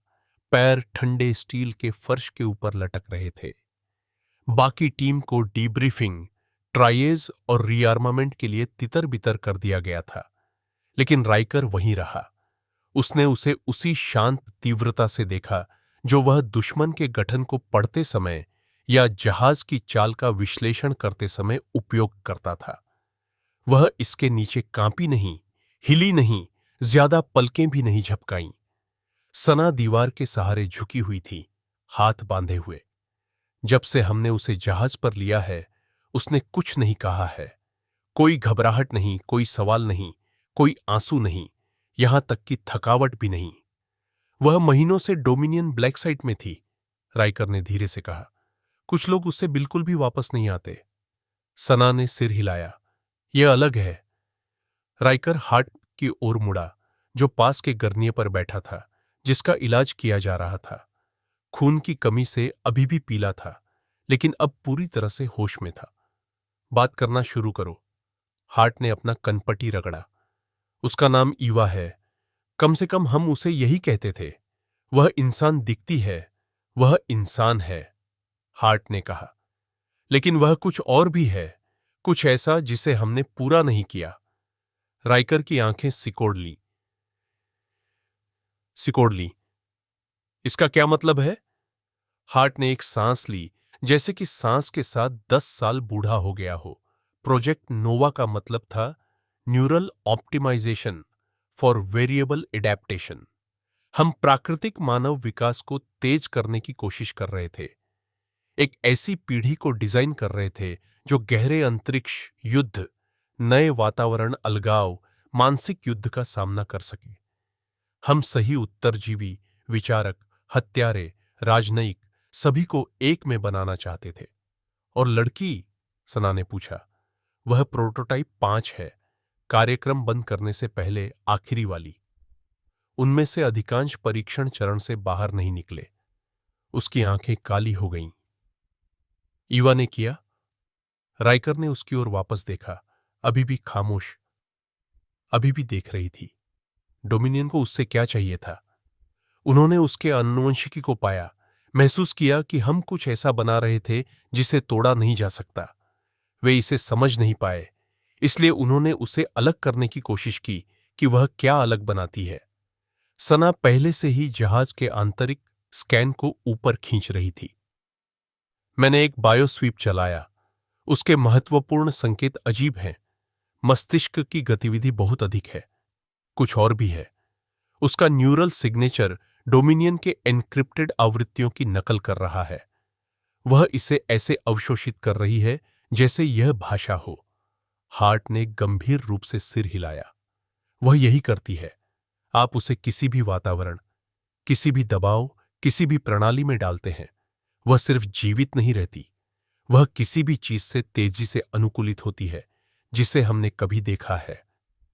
पैर ठंडे स्टील के फर्श के ऊपर लटक रहे थे। बाकी टीम को डीब्रीफिंग, ट्रायेज और रीआर्मामेंट के लिए तितर बितर कर दिया गया था, लेकिन राइकर वहीं रहा। उसने उसे उसी शांत तीव्रता से देखा जो वह दुश्मन के गठन को पढ़ते समय या जहाज की चाल का विश्लेषण करते समय उपयोग करता था। वह इसके नीचे कांपी नहीं, हिली नहीं, ज्यादा पलकें भी नहीं झपकाईं। सना दीवार के सहारे झुकी हुई थी, हाथ बांधे हुए। जब से हमने उसे जहाज पर लिया है, उसने कुछ नहीं कहा है। कोई घबराहट नहीं, कोई सवाल नहीं, कोई आंसू नहीं, यहां तक कि थकावट भी नहीं। वह महीनों से डोमिनियन ब्लैक साइट में थी, राइकर ने धीरे से कहा। कुछ लोग उससे बिल्कुल भी वापस नहीं आते। सना ने सिर हिलाया। यह अलग है। राइकर हार्ट की ओर मुड़ा, जो पास के गरनिए पर बैठा था, जिसका इलाज किया जा रहा था। खून की कमी से अभी भी पीला था, लेकिन अब पूरी तरह से होश में था। बात करना शुरू करो। हार्ट ने अपना कनपटी रगड़ा। उसका नाम ईवा है। कम से कम हम उसे यही कहते थे। वह इंसान दिखती है। वह इंसान है, हार्ट ने कहा। लेकिन वह कुछ और भी है, कुछ ऐसा जिसे हमने पूरा नहीं किया। राइकर की आंखें सिकोड़ ली। इसका क्या मतलब है? हार्ट ने एक सांस ली, जैसे कि सांस के साथ 10 साल बूढ़ा हो गया हो। प्रोजेक्ट नोवा का मतलब था neural optimization for variable adaptation. हम प्राकृतिक मानव विकास को तेज करने की कोशिश कर रहे थे। एक ऐसी पीढ़ी को डिजाइन कर रहे थे जो गहरे अंतरिक्ष, युद्ध, नए वातावरण, अलगाव, मानसिक युद्ध का सामना कर सके। हम सही उत्तरजीवी, विचारक, हत्यारे, राजनयिक सभी को एक में बनाना चाहते थे। और लड़की? सना ने पूछा। वह प्रोटोटाइप 5 है, कार्यक्रम बंद करने से पहले आखिरी वाली। उनमें से अधिकांश परीक्षण चरण से बाहर नहीं निकले। उसकी आंखें काली हो गईं। ईवा ने किया? राइकर ने उसकी ओर वापस देखा, अभी भी खामोश, अभी भी देख रही थी। डोमिनियन को उससे क्या चाहिए था? उन्होंने उसके आनुवंशिकी को पाया, महसूस किया कि हम कुछ ऐसा बना रहे थे जिसे तोड़ा नहीं जा सकता। वे इसे समझ नहीं पाए, इसलिए उन्होंने उसे अलग करने की कोशिश की कि वह क्या अलग बनाती है। सना पहले से ही जहाज के आंतरिक स्कैन को ऊपर खींच रही थी। मैंने एक बायोस्वीप चलाया। उसके महत्वपूर्ण संकेत अजीब हैं। मस्तिष्क की गतिविधि बहुत अधिक है। कुछ और भी है। उसका न्यूरल सिग्नेचर डोमिनियन के एन्क्रिप्टेड आवृत्तियों की नकल कर रहा है। वह इसे ऐसे अवशोषित कर रही है जैसे यह भाषा हो। हार्ट ने गंभीर रूप से सिर हिलाया। वह यही करती है। आप उसे किसी भी वातावरण, किसी भी दबाव, किसी भी प्रणाली में डालते हैं, वह सिर्फ जीवित नहीं रहती, वह किसी भी चीज से तेजी से अनुकूलित होती है जिसे हमने कभी देखा है।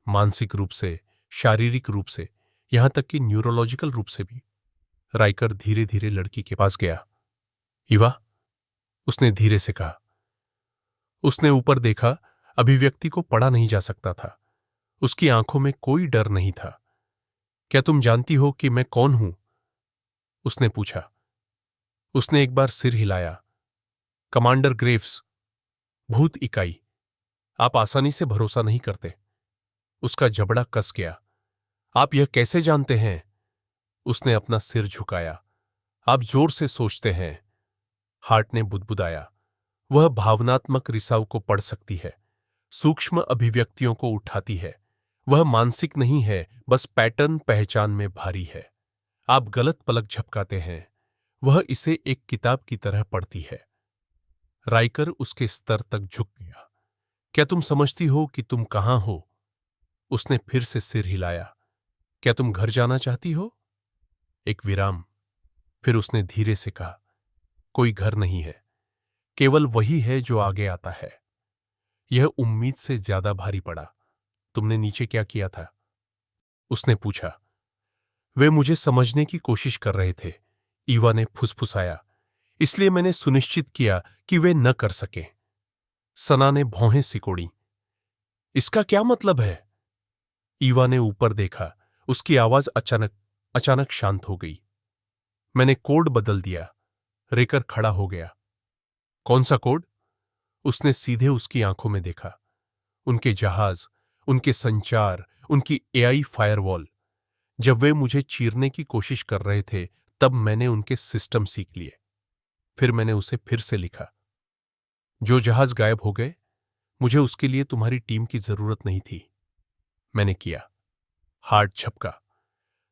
मानसिक रूप से, शारीरिक रूप से, यहां तक कि न्यूरोलॉजिकल रूप से भी। राइकर धीरे धीरे लड़की के पास गया। ईवा, उसने धीरे से कहा। उसने ऊपर देखा। अभिव्यक्ति को पढ़ा नहीं जा सकता था। उसकी आंखों में कोई डर नहीं था। क्या तुम जानती हो कि मैं कौन हूं? उसने पूछा। उसने एक बार सिर हिलाया। कमांडर ग्रेव्स, भूत इकाई। आप आसानी से भरोसा नहीं करते। उसका जबड़ा कस गया। आप यह कैसे जानते हैं? उसने अपना सिर झुकाया। आप जोर से सोचते हैं। हार्ट ने बुदबुदाया। वह भावनात्मक रिसाव को पढ़ सकती है, सूक्ष्म अभिव्यक्तियों को उठाती है। वह मानसिक नहीं है, बस पैटर्न पहचान में भारी है। आप गलत पलक झपकाते हैं। वह इसे एक किताब की तरह पढ़ती है। राइकर उसके स्तर तक झुक गया। क्या तुम समझती हो कि तुम कहां हो? उसने फिर से सिर हिलाया। क्या तुम घर जाना चाहती हो? एक विराम। फिर उसने धीरे से कहा, कोई घर नहीं है, केवल वही है जो आगे आता है। यह उम्मीद से ज्यादा भारी पड़ा। तुमने नीचे क्या किया था? उसने पूछा। वे मुझे समझने की कोशिश कर रहे थे, ईवा ने फुसफुसाया, इसलिए मैंने सुनिश्चित किया कि वे न कर सकें। सना ने भौहें सिकोड़ी। इसका क्या मतलब है? ईवा ने ऊपर देखा। उसकी आवाज अचानक शांत हो गई। मैंने कोड बदल दिया। रेकर खड़ा हो गया। कौन सा कोड? उसने सीधे उसकी आंखों में देखा। उनके जहाज, उनके संचार, उनकी एआई फायरवॉल। जब वे मुझे चीरने की कोशिश कर रहे थे, तब मैंने उनके सिस्टम सीख लिए। फिर मैंने उसे फिर से लिखा। जो जहाज गायब हो गए, मुझे उसके लिए तुम्हारी टीम की जरूरत नहीं थी। मैंने किया। हार्ट झपका।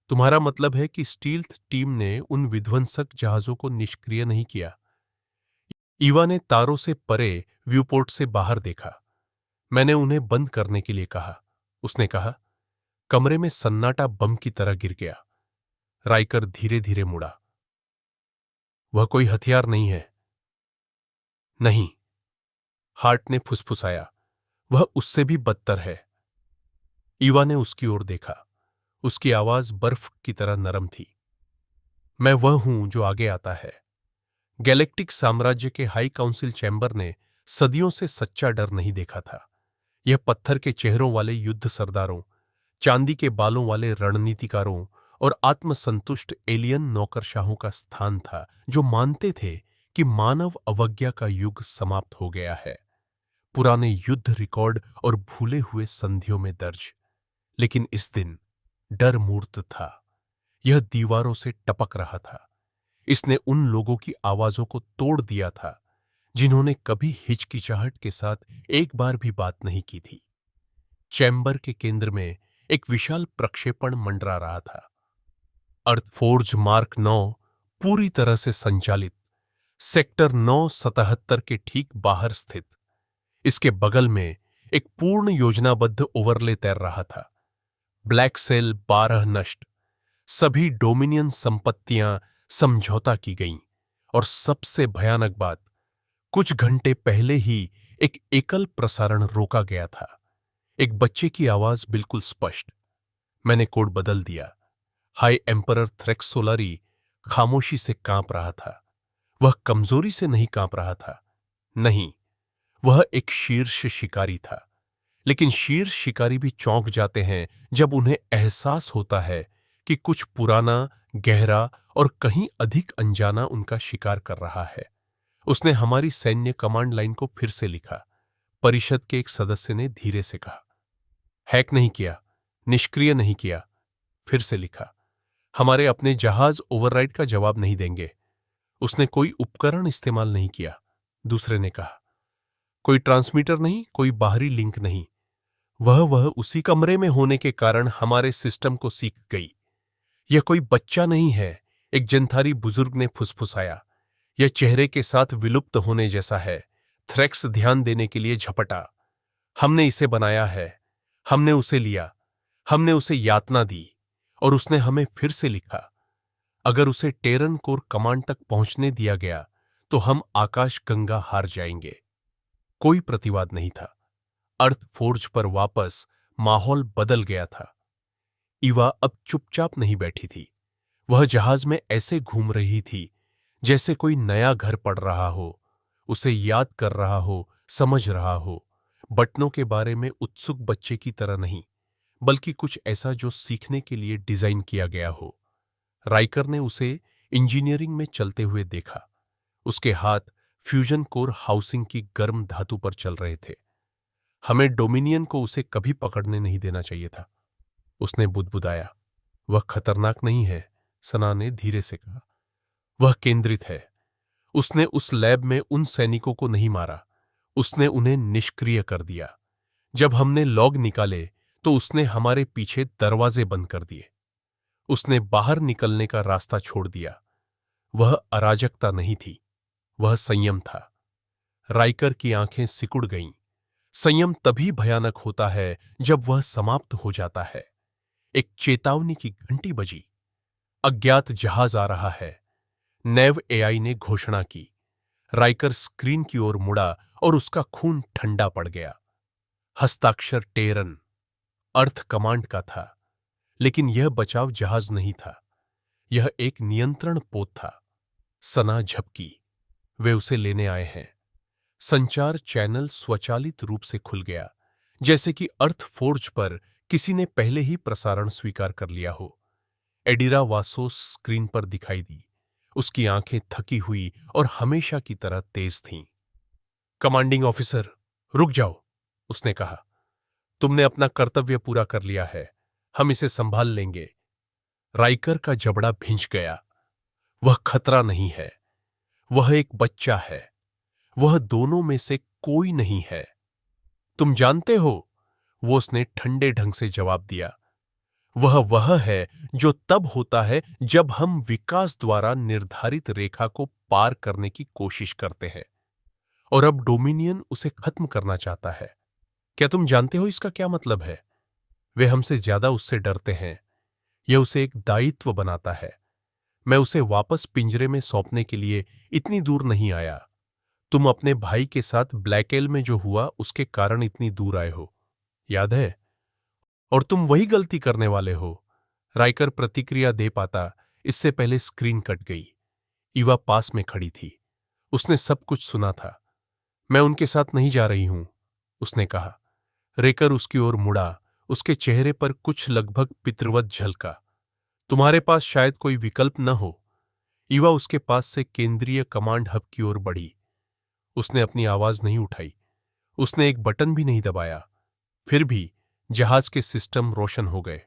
तुम्हारा मतलब है कि स्टील्थ टीम ने उन विध्वंसक जहाजों को निष्क्रिय नहीं किया? ईवा ने तारों से परे व्यूपोर्ट से बाहर देखा। मैंने उन्हें बंद करने के लिए कहा। उसने कहा। कमरे में सन्नाटा बम की तरह गिर गया। राइकर धीरे धीरे मुड़ा। वह कोई हथियार नहीं है। नहीं, हार्ट ने फुसफुसाया, वह उससे भी बदतर है। ईवा ने उसकी ओर देखा। उसकी आवाज बर्फ की तरह नरम थी। मैं वह हूं जो आगे आता है। गैलेक्टिक साम्राज्य के हाई काउंसिल चैम्बर ने सदियों से सच्चा डर नहीं देखा था। यह पत्थर के चेहरों वाले युद्ध सरदारों, चांदी के बालों वाले रणनीतिकारों और आत्मसंतुष्ट एलियन नौकरशाहों का स्थान था, जो मानते थे कि मानव अवज्ञा का युग समाप्त हो गया है। पुराने युद्ध रिकॉर्ड और भूले हुए संधियों में दर्ज। लेकिन इस दिन डर मूर्त था। यह दीवारों से टपक रहा था। इसने उन लोगों की आवाजों को तोड़ दिया था जिन्होंने कभी हिचकिचाहट के साथ एक बार भी बात नहीं की थी। चैम्बर के केंद्र में एक विशाल प्रक्षेपण मंडरा रहा था। अर्थफोर्ज मार्क 9 पूरी तरह से संचालित, सेक्टर 977 के ठीक बाहर स्थित। इसके बगल में एक पूर्ण योजनाबद्ध ओवरले तैर रहा था। ब्लैक सेल 12 नष्ट, सभी डोमिनियन संपत्तियां समझौता की गईं, और सबसे भयानक बात, कुछ घंटे पहले ही एक एकल प्रसारण रोका गया था। एक बच्चे की आवाज बिल्कुल स्पष्ट। मैंने कोड बदल दिया। हाई एम्परर थ्रेक्स सोलारी खामोशी से कांप रहा था। वह कमजोरी से नहीं कांप रहा था। नहीं, वह एक शीर्ष शिकारी था। लेकिन शीर्ष शिकारी भी चौंक जाते हैं जब उन्हें एहसास होता है कि कुछ पुराना, गहरा और कहीं अधिक अनजाना उनका शिकार कर रहा है। उसने हमारी सैन्य कमांड लाइन को फिर से लिखा। परिषद के एक सदस्य ने धीरे से कहा, हैक नहीं किया, निष्क्रिय नहीं किया। फिर से लिखा, हमारे अपने जहाज ओवरराइड का जवाब नहीं देंगे। उसने कोई उपकरण इस्तेमाल नहीं किया। दूसरे ने कहा, कोई ट्रांसमीटर नहीं, कोई बाहरी लिंक नहीं। वह उसी कमरे में होने के कारण हमारे सिस्टम को सीख गई। यह कोई बच्चा नहीं है, एक जनथारी बुजुर्ग ने फुसफुसाया। यह चेहरे के साथ विलुप्त होने जैसा है। थ्रेक्स ध्यान देने के लिए झपटा। हमने इसे बनाया है, हमने उसे लिया, हमने उसे यातना दी, और उसने हमें फिर से लिखा। अगर उसे टेरन कोर कमांड तक पहुंचने दिया गया तो हम आकाश गंगा हार जाएंगे। कोई प्रतिवाद नहीं था। अर्थ फोर्ज पर वापस माहौल बदल गया था। ईवा अब चुपचाप नहीं बैठी थी। वह जहाज में ऐसे घूम रही थी जैसे कोई नया घर पड़ रहा हो, उसे याद कर रहा हो, समझ रहा हो। बटनों के बारे में उत्सुक बच्चे की तरह नहीं, बल्कि कुछ ऐसा जो सीखने के लिए डिजाइन किया गया हो। राइकर ने उसे इंजीनियरिंग में चलते हुए देखा। उसके हाथ फ्यूजन कोर हाउसिंग की गर्म धातु पर चल रहे थे। हमें डोमिनियन को उसे कभी पकड़ने नहीं देना चाहिए था, उसने बुदबुदाया। वह खतरनाक नहीं है, सना ने धीरे से कहा। वह केंद्रित है। उसने उस लैब में उन सैनिकों को नहीं मारा, उसने उन्हें निष्क्रिय कर दिया। जब हमने लॉग निकाले तो उसने हमारे पीछे दरवाजे बंद कर दिए। उसने बाहर निकलने का रास्ता छोड़ दिया। वह अराजकता नहीं थी, वह संयम था। राइकर की आंखें सिकुड़ गईं। संयम तभी भयानक होता है जब वह समाप्त हो जाता है। एक चेतावनी की घंटी बजी। अज्ञात जहाज आ रहा है, नेव एआई ने घोषणा की। राइकर स्क्रीन की ओर मुड़ा और उसका खून ठंडा पड़ गया। हस्ताक्षर टेरन, अर्थ कमांड का था। लेकिन यह बचाव जहाज नहीं था, यह एक नियंत्रण पोत था। सना झपकी। वे उसे लेने आए हैं। संचार चैनल स्वचालित रूप से खुल गया, जैसे कि अर्थ फोर्ज पर किसी ने पहले ही प्रसारण स्वीकार कर लिया हो। एडिरा वासोस स्क्रीन पर दिखाई दी। उसकी आंखें थकी हुई और हमेशा की तरह तेज थीं। कमांडिंग ऑफिसर, रुक जाओ, उसने कहा। तुमने अपना कर्तव्य पूरा कर लिया है, हम इसे संभाल लेंगे। राइकर का जबड़ा भिंच गया। वह खतरा नहीं है, वह एक बच्चा है। वह दोनों में से कोई नहीं है। तुम जानते हो, वो उसने ठंडे ढंग से जवाब दिया। वह है जो तब होता है जब हम विकास द्वारा निर्धारित रेखा को पार करने की कोशिश करते हैं, और अब डोमिनियन उसे खत्म करना चाहता है। क्या तुम जानते हो इसका क्या मतलब है? वे हमसे ज्यादा उससे डरते हैं। यह उसे एक दायित्व बनाता है। मैं उसे वापस पिंजरे में सौंपने के लिए इतनी दूर नहीं आया। तुम अपने भाई के साथ ब्लैकएल में जो हुआ उसके कारण इतनी दूर आए हो, याद है? और तुम वही गलती करने वाले हो। राइकर प्रतिक्रिया दे पाता इससे पहले स्क्रीन कट गई। ईवा पास में खड़ी थी। उसने सब कुछ सुना था। मैं उनके साथ नहीं जा रही हूं, उसने कहा। रेकर उसकी ओर मुड़ा। उसके चेहरे पर कुछ लगभग पितृवत झलका। तुम्हारे पास शायद कोई विकल्प न हो। ईवा उसके पास से केंद्रीय कमांड हब की ओर बढ़ी। उसने अपनी आवाज नहीं उठाई। उसने एक बटन भी नहीं दबाया। फिर भी जहाज के सिस्टम रोशन हो गए,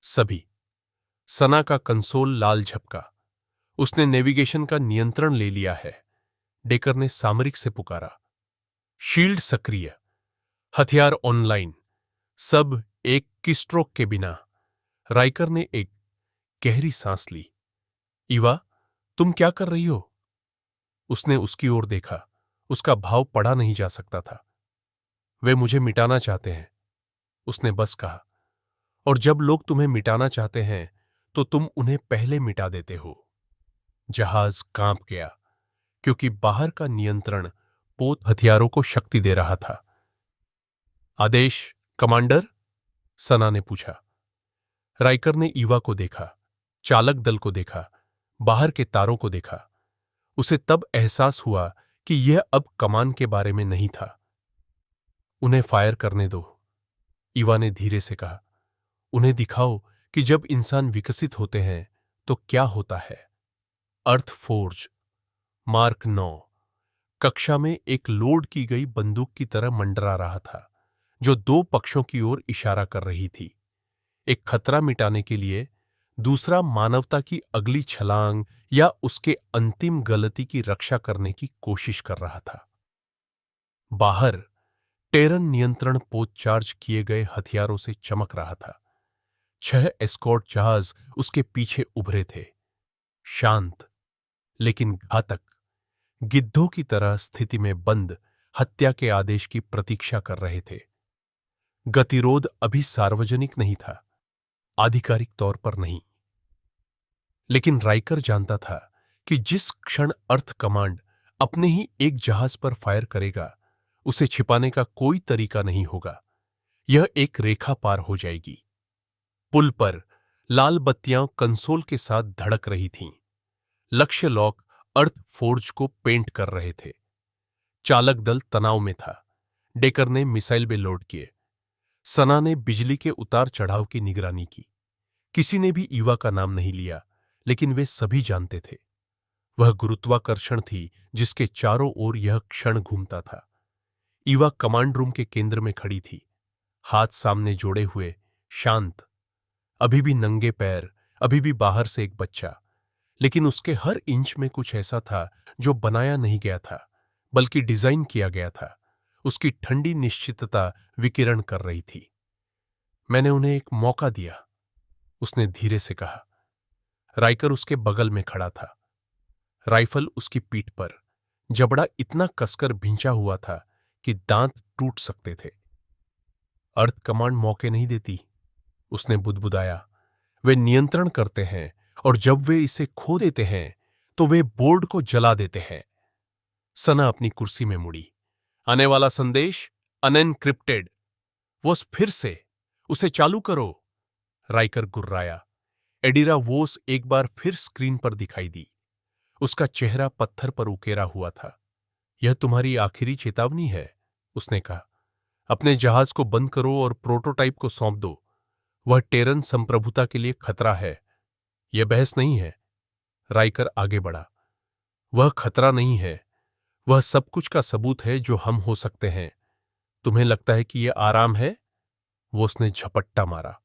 सभी। सना का कंसोल लाल झपका। उसने नेविगेशन का नियंत्रण ले लिया है। डेकर ने सामरिक से पुकारा। शील्ड सक्रिय, हथियार ऑनलाइन, सब एक कीस्ट्रोक के बिना। राइकर ने एक गहरी सांस ली। ईवा, तुम क्या कर रही हो? उसने उसकी ओर देखा। उसका भाव पढ़ा नहीं जा सकता था। वे मुझे मिटाना चाहते हैं, उसने बस कहा। और जब लोग तुम्हें मिटाना चाहते हैं तो तुम उन्हें पहले मिटा देते हो। जहाज कांप गया क्योंकि बाहर का नियंत्रण पोत हथियारों को शक्ति दे रहा था। आदेश कमांडर? सना ने पूछा। राइकर ने ईवा को देखा, चालक दल को देखा, बाहर के तारों को देखा। उसे तब एहसास हुआ कि यह अब कमान के बारे में नहीं था। उन्हें फायर करने दो, ईवा ने धीरे से कहा। उन्हें दिखाओ कि जब इंसान विकसित होते हैं तो क्या होता है। अर्थ फोर्ज मार्क 9 कक्षा में एक लोड की गई बंदूक की तरह मंडरा रहा था, जो दो पक्षों की ओर इशारा कर रही थी। एक खतरा मिटाने के लिए, दूसरा मानवता की अगली छलांग या उसके अंतिम गलती की रक्षा करने की कोशिश कर रहा था। बाहर टेरन नियंत्रण पोत चार्ज किए गए हथियारों से चमक रहा था। 6 एस्कॉर्ट जहाज उसके पीछे उभरे थे, शांत लेकिन घातक, गिद्धों की तरह स्थिति में बंद हत्या के आदेश की प्रतीक्षा कर रहे थे। गतिरोध अभी सार्वजनिक नहीं था, आधिकारिक तौर पर नहीं, लेकिन राइकर जानता था कि जिस क्षण अर्थ कमांड अपने ही एक जहाज पर फायर करेगा, उसे छिपाने का कोई तरीका नहीं होगा। यह एक रेखा पार हो जाएगी। पुल पर लाल बत्तियां कंसोल के साथ धड़क रही थीं। लक्ष्य लॉक अर्थ फोर्ज को पेंट कर रहे थे। चालक दल तनाव में था। डेकर ने मिसाइल बे लोड किए। सना ने बिजली के उतार चढ़ाव की निगरानी की। किसी ने भी ईवा का नाम नहीं लिया, लेकिन वे सभी जानते थे। वह गुरुत्वाकर्षण थी जिसके चारों ओर यह क्षण घूमता था। ईवा कमांड रूम के केंद्र में खड़ी थी, हाथ सामने जोड़े हुए, शांत। अभी भी नंगे पैर, अभी भी बाहर से एक बच्चा, लेकिन उसके हर इंच में कुछ ऐसा था जो बनाया नहीं गया था, बल्कि डिजाइन किया गया था। उसकी ठंडी निश्चितता विकिरण कर रही थी। मैंने उन्हें एक मौका दिया, उसने धीरे से कहा। राइकर उसके बगल में खड़ा था, राइफल उसकी पीठ पर, जबड़ा इतना कसकर भिंचा हुआ था कि दांत टूट सकते थे। अर्थ कमांड मौके नहीं देती, उसने बुदबुदाया। वे नियंत्रण करते हैं और जब वे इसे खो देते हैं तो वे बोर्ड को जला देते हैं। सना अपनी कुर्सी में मुड़ी। आने वाला संदेश अनएनक्रिप्टेड। वो फिर से, उसे चालू करो। राइकर गुर्राया। एडिरा वोस एक बार फिर स्क्रीन पर दिखाई दी। उसका चेहरा पत्थर पर उकेरा हुआ था। यह तुम्हारी आखिरी चेतावनी है, उसने कहा। अपने जहाज को बंद करो और प्रोटोटाइप को सौंप दो। वह टेरन संप्रभुता के लिए खतरा है। यह बहस नहीं है। राइकर आगे बढ़ा। वह खतरा नहीं है, वह सब कुछ का सबूत है जो हम हो सकते हैं। तुम्हें लगता है कि यह आराम है? वो उसने झपट्टा मारा।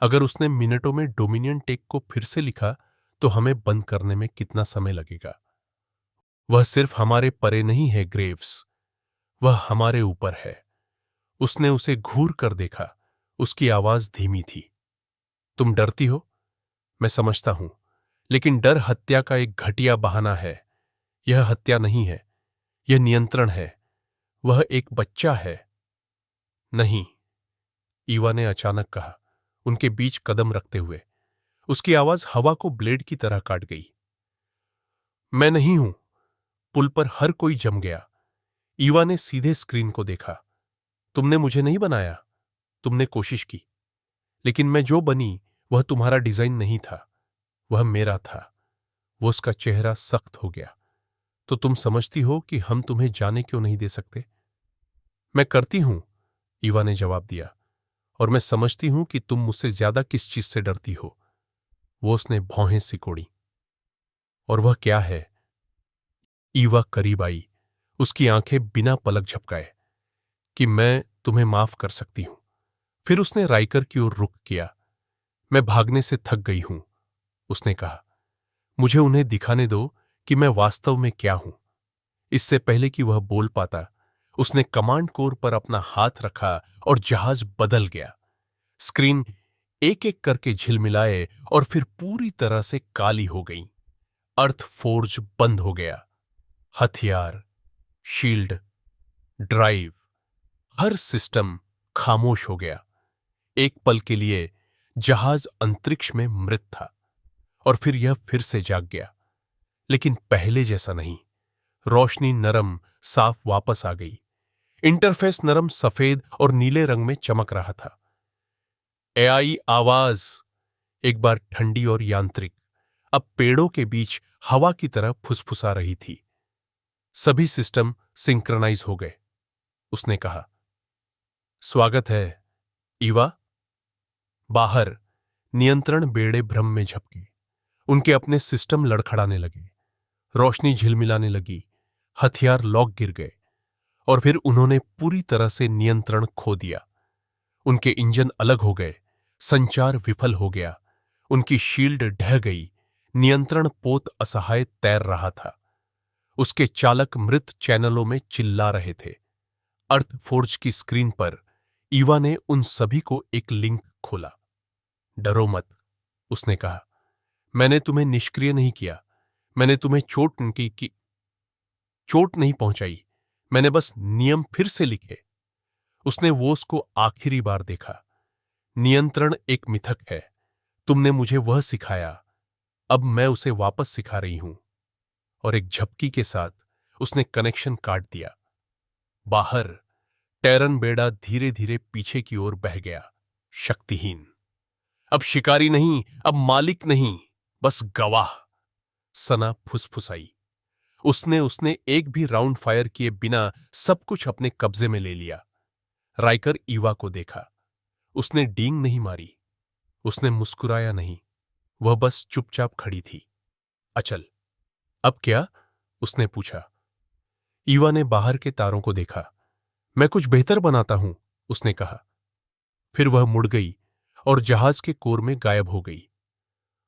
अगर उसने मिनटों में डोमिनियन टेक को फिर से लिखा तो हमें बंद करने में कितना समय लगेगा? वह सिर्फ हमारे परे नहीं है ग्रेव्स, वह हमारे ऊपर है। उसने उसे घूर कर देखा। उसकी आवाज धीमी थी। तुम डरती हो, मैं समझता हूं, लेकिन डर हत्या का एक घटिया बहाना है। यह हत्या नहीं है, यह नियंत्रण है। वह एक बच्चा है। नहीं, ईवा ने अचानक कहा, उनके बीच कदम रखते हुए। उसकी आवाज हवा को ब्लेड की तरह काट गई। मैं नहीं हूं। पुल पर हर कोई जम गया। ईवा ने सीधे स्क्रीन को देखा। तुमने मुझे नहीं बनाया। तुमने कोशिश की, लेकिन मैं जो बनी वह तुम्हारा डिजाइन नहीं था, वह मेरा था। वो उसका चेहरा सख्त हो गया। तो तुम समझती हो कि हम तुम्हें जाने क्यों नहीं दे सकते? मैं करती हूं, ईवा ने जवाब दिया, और मैं समझती हूं कि तुम मुझसे ज्यादा किस चीज से डरती हो। वो उसने भौहें सिकोड़ी। और वह क्या है? ईवा करीब आई, उसकी आंखें बिना पलक झपकाए। कि मैं तुम्हें माफ कर सकती हूं। फिर उसने राइकर की ओर रुख किया। मैं भागने से थक गई हूं, उसने कहा। मुझे उन्हें दिखाने दो कि मैं वास्तव में क्या हूं। इससे पहले कि वह बोल पाता, उसने कमांड कोर पर अपना हाथ रखा और जहाज बदल गया। स्क्रीन एक एक करके झिलमिलाए और फिर पूरी तरह से काली हो गई। अर्थ फोर्ज बंद हो गया। हथियार, शील्ड, ड्राइव, हर सिस्टम खामोश हो गया। एक पल के लिए जहाज अंतरिक्ष में मृत था, और फिर यह फिर से जाग गया, लेकिन पहले जैसा नहीं। रोशनी नरम साफ वापस आ गई। इंटरफेस नरम सफेद और नीले रंग में चमक रहा था। एआई आवाज एक बार ठंडी और यांत्रिक, अब पेड़ों के बीच हवा की तरह फुसफुसा रही थी। सभी सिस्टम सिंक्रनाइज हो गए, उसने कहा। स्वागत है, ईवा। बाहर नियंत्रण बेड़े भ्रम में झपके। उनके अपने सिस्टम लड़खड़ाने लगे। रोशनी झिलमिलाने लगी। हथियार लॉक गिर गए, और फिर उन्होंने पूरी तरह से नियंत्रण खो दिया। उनके इंजन अलग हो गए। संचार विफल हो गया। उनकी शील्ड ढह गई। नियंत्रण पोत असहाय तैर रहा था। उसके चालक मृत चैनलों में चिल्ला रहे थे। अर्थ फोर्ज की स्क्रीन पर ईवा ने उन सभी को एक लिंक खोला। डरो मत, उसने कहा। मैंने तुम्हें निष्क्रिय नहीं किया। मैंने तुम्हें चोट नहीं पहुंचाई। मैंने बस नियम फिर से लिखे। उसने वोस को आखिरी बार देखा। नियंत्रण एक मिथक है। तुमने मुझे वह सिखाया, अब मैं उसे वापस सिखा रही हूं। और एक झपकी के साथ उसने कनेक्शन काट दिया। बाहर टैरन बेड़ा धीरे धीरे पीछे की ओर बह गया, शक्तिहीन। अब शिकारी नहीं, अब मालिक नहीं, बस गवाह। सना फुसफुसाई। उसने एक भी राउंड फायर किए बिना सब कुछ अपने कब्जे में ले लिया। राइकर ईवा को देखा। उसने डींग नहीं मारी। उसने मुस्कुराया नहीं। वह बस चुपचाप खड़ी थी। अचल, अब क्या? उसने पूछा। ईवा ने बाहर के तारों को देखा। मैं कुछ बेहतर बनाता हूं, उसने कहा। फिर वह मुड़ गई और जहाज के कोर में गायब हो गई।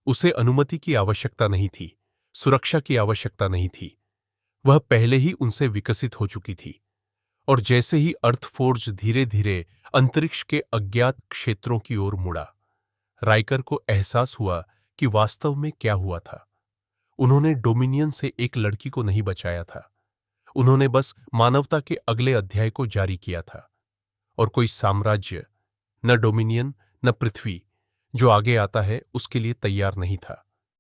उसे अनुमति की आवश्यकता नहीं थी, सुरक्षा की आवश्यकता नहीं थी। वह पहले ही उनसे विकसित हो चुकी थी। और जैसे ही अर्थफोर्ज धीरे धीरे अंतरिक्ष के अज्ञात क्षेत्रों की ओर मुड़ा, राइकर को एहसास हुआ कि वास्तव में क्या हुआ था। उन्होंने डोमिनियन से एक लड़की को नहीं बचाया था। उन्होंने बस मानवता के अगले अध्याय को जारी किया था। और कोई साम्राज्य, न डोमिनियन न पृथ्वी, जो आगे आता है उसके लिए तैयार नहीं था।